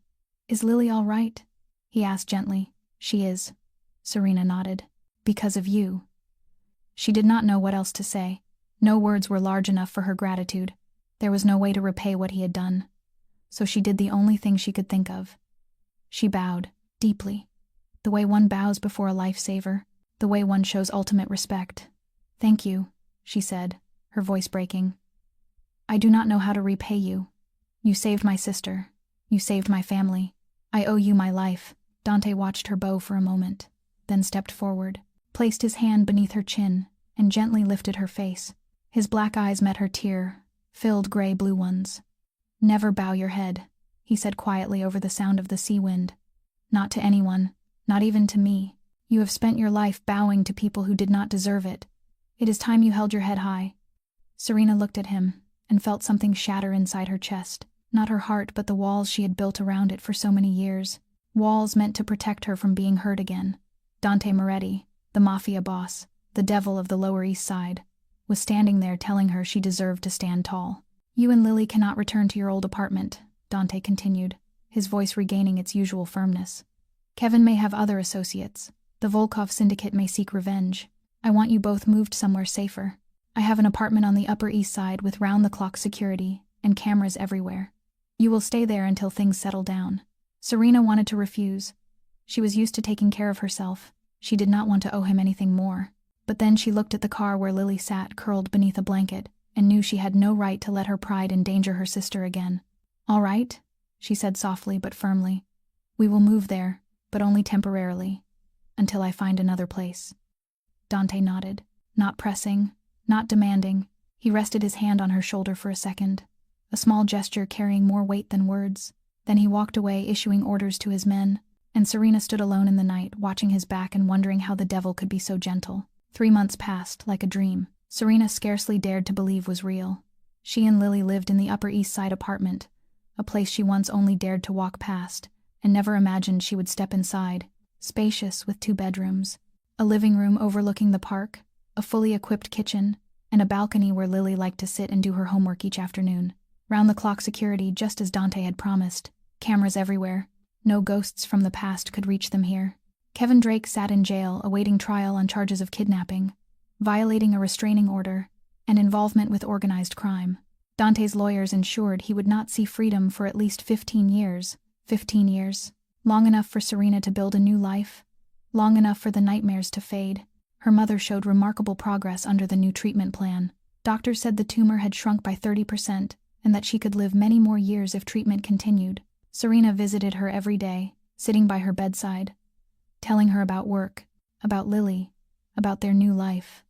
"Is Lily all right?" he asked gently. "She is," Serena nodded. "Because of you." She did not know what else to say. No words were large enough for her gratitude. There was no way to repay what he had done. So she did the only thing she could think of. She bowed, deeply, the way one bows before a lifesaver, the way one shows ultimate respect. "Thank you," she said, her voice breaking. "I do not know how to repay you. You saved my sister. You saved my family. I owe you my life." Dante watched her bow for a moment, then stepped forward, placed his hand beneath her chin, and gently lifted her face. His black eyes met her tear-filled gray-blue ones. "Never bow your head," he said quietly over the sound of the sea wind. "Not to anyone, not even to me. You have spent your life bowing to people who did not deserve it. It is time you held your head high." Serena looked at him and felt something shatter inside her chest. Not her heart, but the walls she had built around it for so many years. Walls meant to protect her from being hurt again. Dante Moretti, the Mafia boss, the devil of the Lower East Side, was standing there telling her she deserved to stand tall. "You and Lily cannot return to your old apartment," Dante continued, his voice regaining its usual firmness. "Kevin may have other associates. The Volkov syndicate may seek revenge. I want you both moved somewhere safer. I have an apartment on the Upper East Side with round-the-clock security and cameras everywhere. You will stay there until things settle down." Serena wanted to refuse. She was used to taking care of herself. She did not want to owe him anything more. But then she looked at the car where Lily sat curled beneath a blanket and knew she had no right to let her pride endanger her sister again. "All right," she said softly but firmly. "We will move there, but only temporarily, until I find another place." Dante nodded, not pressing, not demanding. He rested his hand on her shoulder for a second, a small gesture carrying more weight than words. Then he walked away, issuing orders to his men, and Serena stood alone in the night, watching his back and wondering how the devil could be so gentle. 3 months passed, like a dream. Serena scarcely dared to believe was real. She and Lily lived in the Upper East Side apartment, a place she once only dared to walk past, and never imagined she would step inside. Spacious with 2 bedrooms, a living room overlooking the park, a fully equipped kitchen, and a balcony where Lily liked to sit and do her homework each afternoon. Round-the-clock security, just as Dante had promised. Cameras everywhere. No ghosts from the past could reach them here. Kevin Drake sat in jail, awaiting trial on charges of kidnapping, violating a restraining order, and involvement with organized crime. Dante's lawyers ensured he would not see freedom for at least 15 years. 15 years. Long enough for Serena to build a new life. Long enough for the nightmares to fade. Her mother showed remarkable progress under the new treatment plan. Doctors said the tumor had shrunk by 30%, and that she could live many more years if treatment continued. Serena visited her every day, sitting by her bedside, telling her about work, about Lily, about their new life.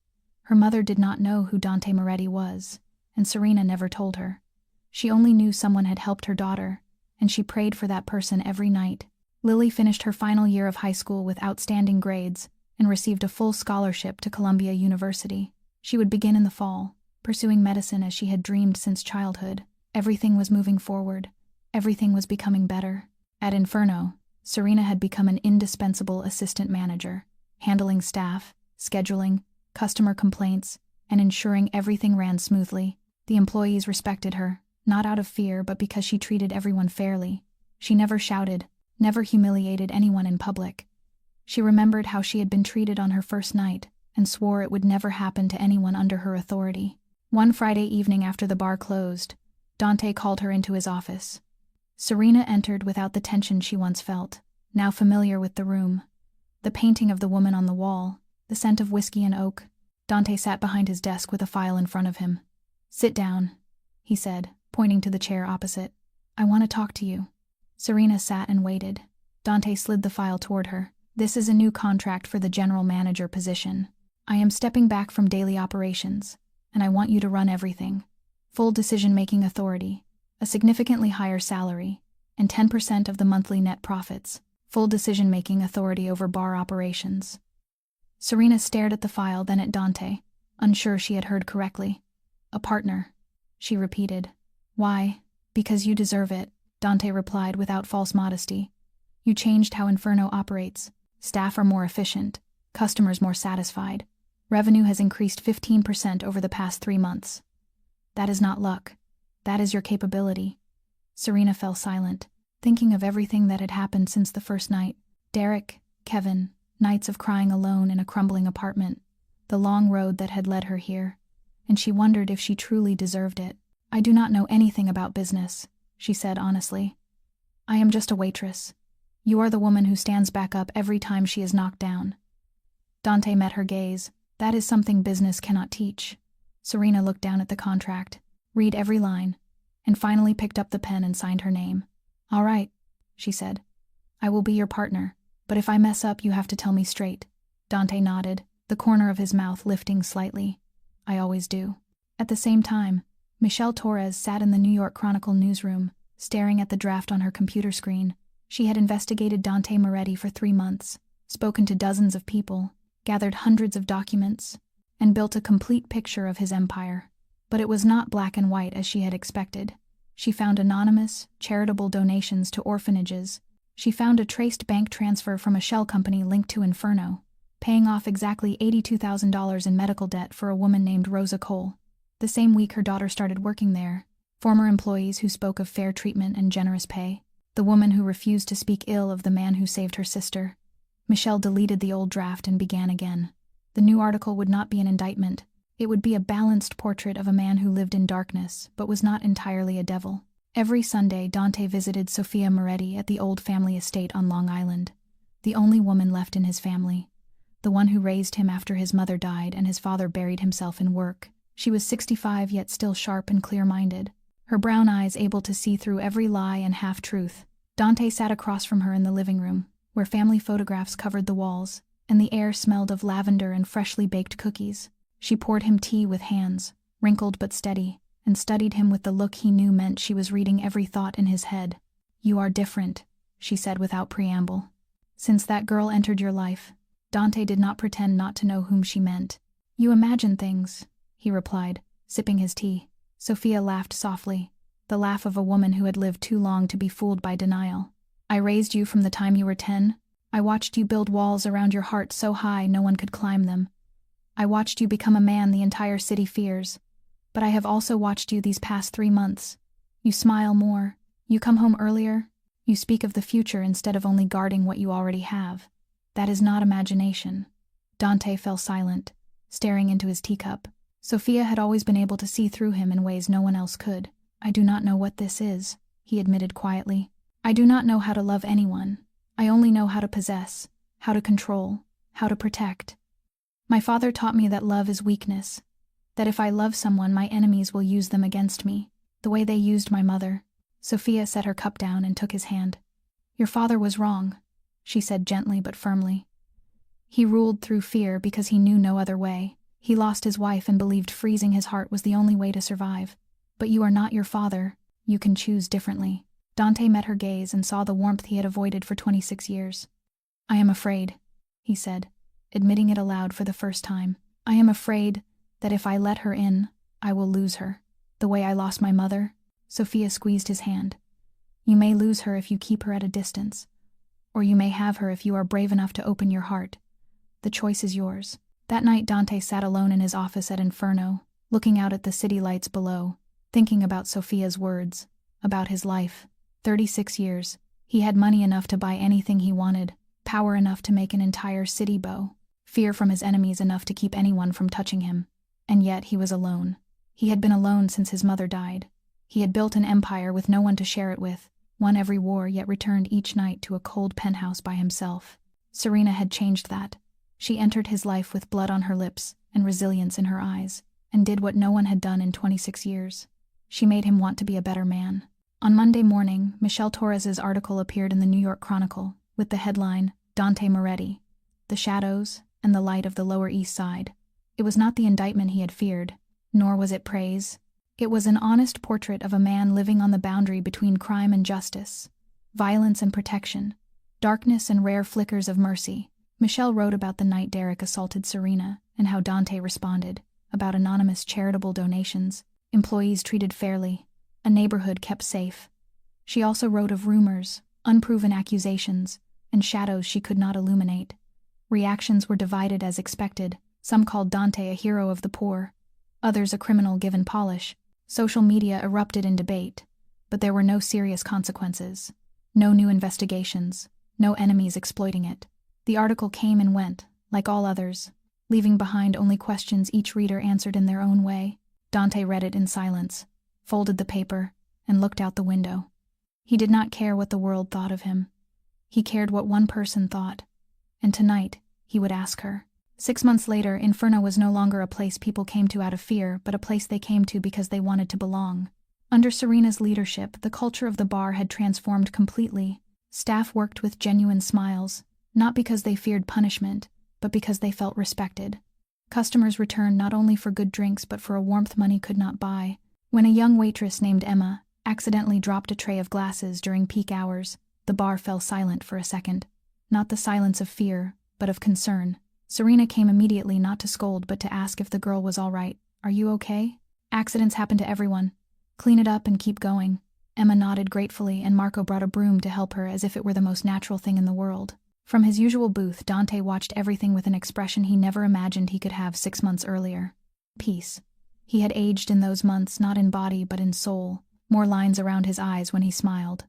Her mother did not know who Dante Moretti was, and Serena never told her. She only knew someone had helped her daughter, and she prayed for that person every night. Lily finished her final year of high school with outstanding grades and received a full scholarship to Columbia University. She would begin in the fall, pursuing medicine as she had dreamed since childhood. Everything was moving forward. Everything was becoming better. At Inferno, Serena had become an indispensable assistant manager, handling staff, scheduling, customer complaints, and ensuring everything ran smoothly. The employees respected her, not out of fear but because she treated everyone fairly. She never shouted, never humiliated anyone in public. She remembered how she had been treated on her first night and swore it would never happen to anyone under her authority. One Friday evening after the bar closed, Dante called her into his office. Serena entered without the tension she once felt, now familiar with the room. The painting of the woman on the wall, the scent of whiskey and oak. Dante sat behind his desk with a file in front of him. "Sit down," he said, pointing to the chair opposite. "I want to talk to you." Serena sat and waited. Dante slid the file toward her. "This is a new contract for the general manager position. I am stepping back from daily operations, and I want you to run everything. Full decision-making authority, a significantly higher salary, and 10% of the monthly net profits. Full decision-making authority over bar operations." Serena stared at the file, then at Dante, unsure she had heard correctly. "A partner," she repeated. "Why?" "Because you deserve it," Dante replied without false modesty. "You changed how Inferno operates. Staff are more efficient, customers more satisfied. Revenue has increased 15% over the past 3 months. That is not luck. That is your capability." Serena fell silent, thinking of everything that had happened since the first night. Derek, Kevin, nights of crying alone in a crumbling apartment, the long road that had led her here, and she wondered if she truly deserved it. "I do not know anything about business," she said honestly. "I am just a waitress. You are the woman who stands back up every time she is knocked down." Dante met her gaze. "That is something business cannot teach." Serena looked down at the contract, read every line, and finally picked up the pen and signed her name. "All right," she said. "I will be your partner, but if I mess up you have to tell me straight." Dante nodded, the corner of his mouth lifting slightly. "I always do." At the same time, Michelle Torres sat in the New York Chronicle newsroom, staring at the draft on her computer screen. She had investigated Dante Moretti for 3 months, spoken to dozens of people, gathered hundreds of documents, and built a complete picture of his empire. But it was not black and white as she had expected. She found anonymous, charitable donations to orphanages. She found a traced bank transfer from a shell company linked to Inferno, paying off exactly $82,000 in medical debt for a woman named Rosa Cole. The same week her daughter started working there, former employees who spoke of fair treatment and generous pay, the woman who refused to speak ill of the man who saved her sister. Michelle deleted the old draft and began again. The new article would not be an indictment. It would be a balanced portrait of a man who lived in darkness, but was not entirely a devil. Every Sunday, Dante visited Sophia Moretti at the old family estate on Long Island, the only woman left in his family, the one who raised him after his mother died and his father buried himself in work. She was 65 yet still sharp and clear-minded, her brown eyes able to see through every lie and half-truth. Dante sat across from her in the living room, where family photographs covered the walls, and the air smelled of lavender and freshly baked cookies. She poured him tea with hands, wrinkled but steady, and studied him with the look he knew meant she was reading every thought in his head. "You are different," she said without preamble. "Since that girl entered your life." Dante did not pretend not to know whom she meant. "You imagine things," he replied, sipping his tea. Sophia laughed softly, the laugh of a woman who had lived too long to be fooled by denial. "I raised you from the time you were 10. I watched you build walls around your heart so high no one could climb them. I watched you become a man the entire city fears. But I have also watched you these past 3 months. You smile more. You come home earlier. You speak of the future instead of only guarding what you already have. That is not imagination." Dante fell silent, staring into his teacup. Sophia had always been able to see through him in ways no one else could. "I do not know what this is," he admitted quietly. "I do not know how to love anyone. I only know how to possess, how to control, how to protect. My father taught me that love is weakness, that if I love someone my enemies will use them against me, the way they used my mother." Sophia set her cup down and took his hand. "Your father was wrong," she said gently but firmly. "He ruled through fear because he knew no other way. He lost his wife and believed freezing his heart was the only way to survive. But you are not your father. You can choose differently." Dante met her gaze and saw the warmth he had avoided for 26 years. "I am afraid," he said, admitting it aloud for the first time. "I am afraid that if I let her in, I will lose her. The way I lost my mother." Sophia squeezed his hand. "You may lose her if you keep her at a distance, or you may have her if you are brave enough to open your heart. The choice is yours." That night Dante sat alone in his office at Inferno, looking out at the city lights below, thinking about Sophia's words, about his life. 36 years. He had money enough to buy anything he wanted, power enough to make an entire city bow, fear from his enemies enough to keep anyone from touching him. And yet he was alone. He had been alone since his mother died. He had built an empire with no one to share it with, won every war yet returned each night to a cold penthouse by himself. Serena had changed that. She entered his life with blood on her lips and resilience in her eyes, and did what no one had done in 26 years. She made him want to be a better man. On Monday morning, Michelle Torres's article appeared in the New York Chronicle, with the headline, Dante Moretti, The Shadows and the Light of the Lower East Side. It was not the indictment he had feared, nor was it praise. It was an honest portrait of a man living on the boundary between crime and justice, violence and protection, darkness and rare flickers of mercy. Michelle wrote about the night Derek assaulted Serena and how Dante responded, about anonymous charitable donations, employees treated fairly, a neighborhood kept safe. She also wrote of rumors, unproven accusations, and shadows she could not illuminate. Reactions were divided as expected. Some called Dante a hero of the poor, others a criminal given polish. Social media erupted in debate, but there were no serious consequences, no new investigations, no enemies exploiting it. The article came and went, like all others, leaving behind only questions each reader answered in their own way. Dante read it in silence, folded the paper, and looked out the window. He did not care what the world thought of him. He cared what one person thought, and tonight he would ask her. 6 months later, Inferno was no longer a place people came to out of fear, but a place they came to because they wanted to belong. Under Serena's leadership, the culture of the bar had transformed completely. Staff worked with genuine smiles, not because they feared punishment, but because they felt respected. Customers returned not only for good drinks but for a warmth money could not buy. When a young waitress named Emma accidentally dropped a tray of glasses during peak hours, the bar fell silent for a second. Not the silence of fear, but of concern. Serena came immediately, not to scold but to ask if the girl was all right. "Are you okay? Accidents happen to everyone. Clean it up and keep going." Emma nodded gratefully, and Marco brought a broom to help her as if it were the most natural thing in the world. From his usual booth, Dante watched everything with an expression he never imagined he could have 6 months earlier. Peace. He had aged in those months, not in body but in soul. More lines around his eyes when he smiled.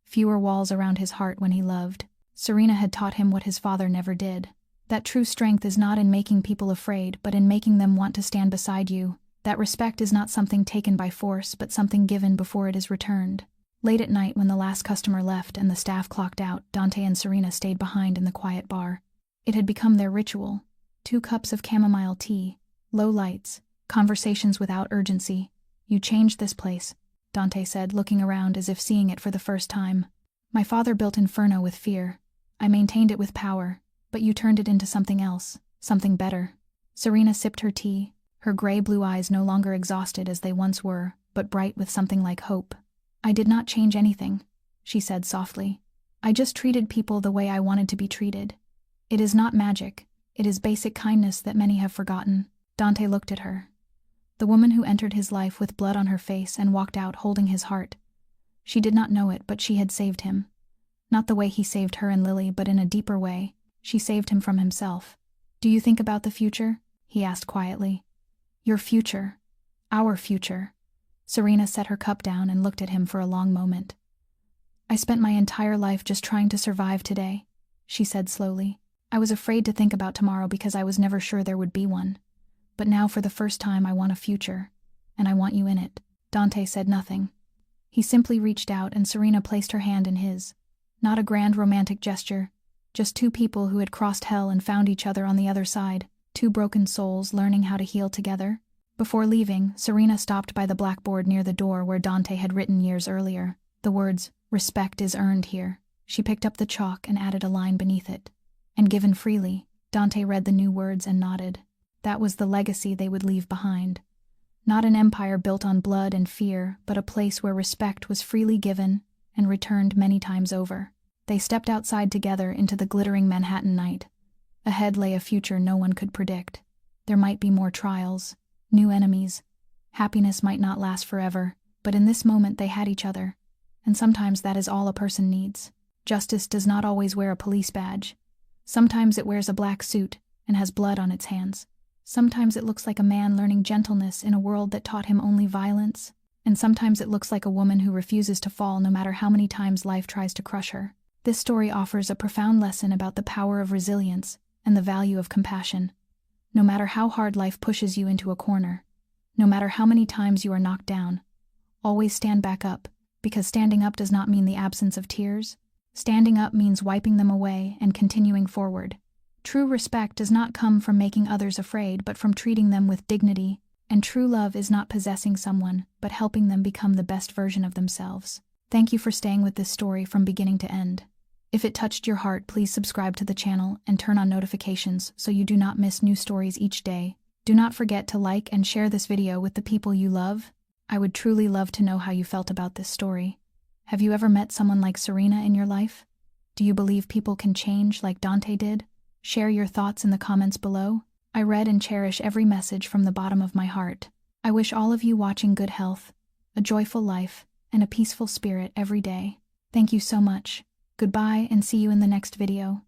Fewer walls around his heart when he loved. Serena had taught him what his father never did. That true strength is not in making people afraid, but in making them want to stand beside you. That respect is not something taken by force, but something given before it is returned. Late at night, when the last customer left and the staff clocked out, Dante and Serena stayed behind in the quiet bar. It had become their ritual. 2 cups of chamomile tea, low lights, conversations without urgency. "You changed this place," Dante said, looking around as if seeing it for the first time. "My father built Inferno with fear. I maintained it with power. But you turned it into something else, something better." Serena sipped her tea, her gray-blue eyes no longer exhausted as they once were, but bright with something like hope. "I did not change anything," she said softly. "I just treated people the way I wanted to be treated. It is not magic, it is basic kindness that many have forgotten." Dante looked at her. The woman who entered his life with blood on her face and walked out holding his heart. She did not know it, but she had saved him. Not the way he saved her and Lily, but in a deeper way. She saved him from himself. "Do you think about the future?" he asked quietly. "Your future. Our future." Serena set her cup down and looked at him for a long moment. "I spent my entire life just trying to survive today," she said slowly. "I was afraid to think about tomorrow because I was never sure there would be one. But now for the first time I want a future, and I want you in it." Dante said nothing. He simply reached out and Serena placed her hand in his. Not a grand romantic gesture. Just 2 people who had crossed hell and found each other on the other side, 2 broken souls learning how to heal together. Before leaving, Serena stopped by the blackboard near the door where Dante had written years earlier. The words, "Respect is earned here." She picked up the chalk and added a line beneath it. "And given freely." Dante read the new words and nodded. That was the legacy they would leave behind. Not an empire built on blood and fear, but a place where respect was freely given and returned many times over. They stepped outside together into the glittering Manhattan night. Ahead lay a future no one could predict. There might be more trials, new enemies. Happiness might not last forever, but in this moment they had each other. And sometimes that is all a person needs. Justice does not always wear a police badge. Sometimes it wears a black suit and has blood on its hands. Sometimes it looks like a man learning gentleness in a world that taught him only violence. And sometimes it looks like a woman who refuses to fall no matter how many times life tries to crush her. This story offers a profound lesson about the power of resilience and the value of compassion. No matter how hard life pushes you into a corner, No matter how many times you are knocked down, always stand back up, because standing up does not mean the absence of tears. Standing up means wiping them away and continuing forward. True respect does not come from making others afraid, but from treating them with dignity. And true love is not possessing someone, but helping them become the best version of themselves. Thank you for staying with this story from beginning to end. If it touched your heart, please subscribe to the channel and turn on notifications so you do not miss new stories each day. Do not forget to like and share this video with the people you love. I would truly love to know how you felt about this story. Have you ever met someone like Serena in your life? Do you believe people can change like Dante did? Share your thoughts in the comments below. I read and cherish every message from the bottom of my heart. I wish all of you watching good health, a joyful life, and a peaceful spirit every day. Thank you so much. Goodbye and see you in the next video.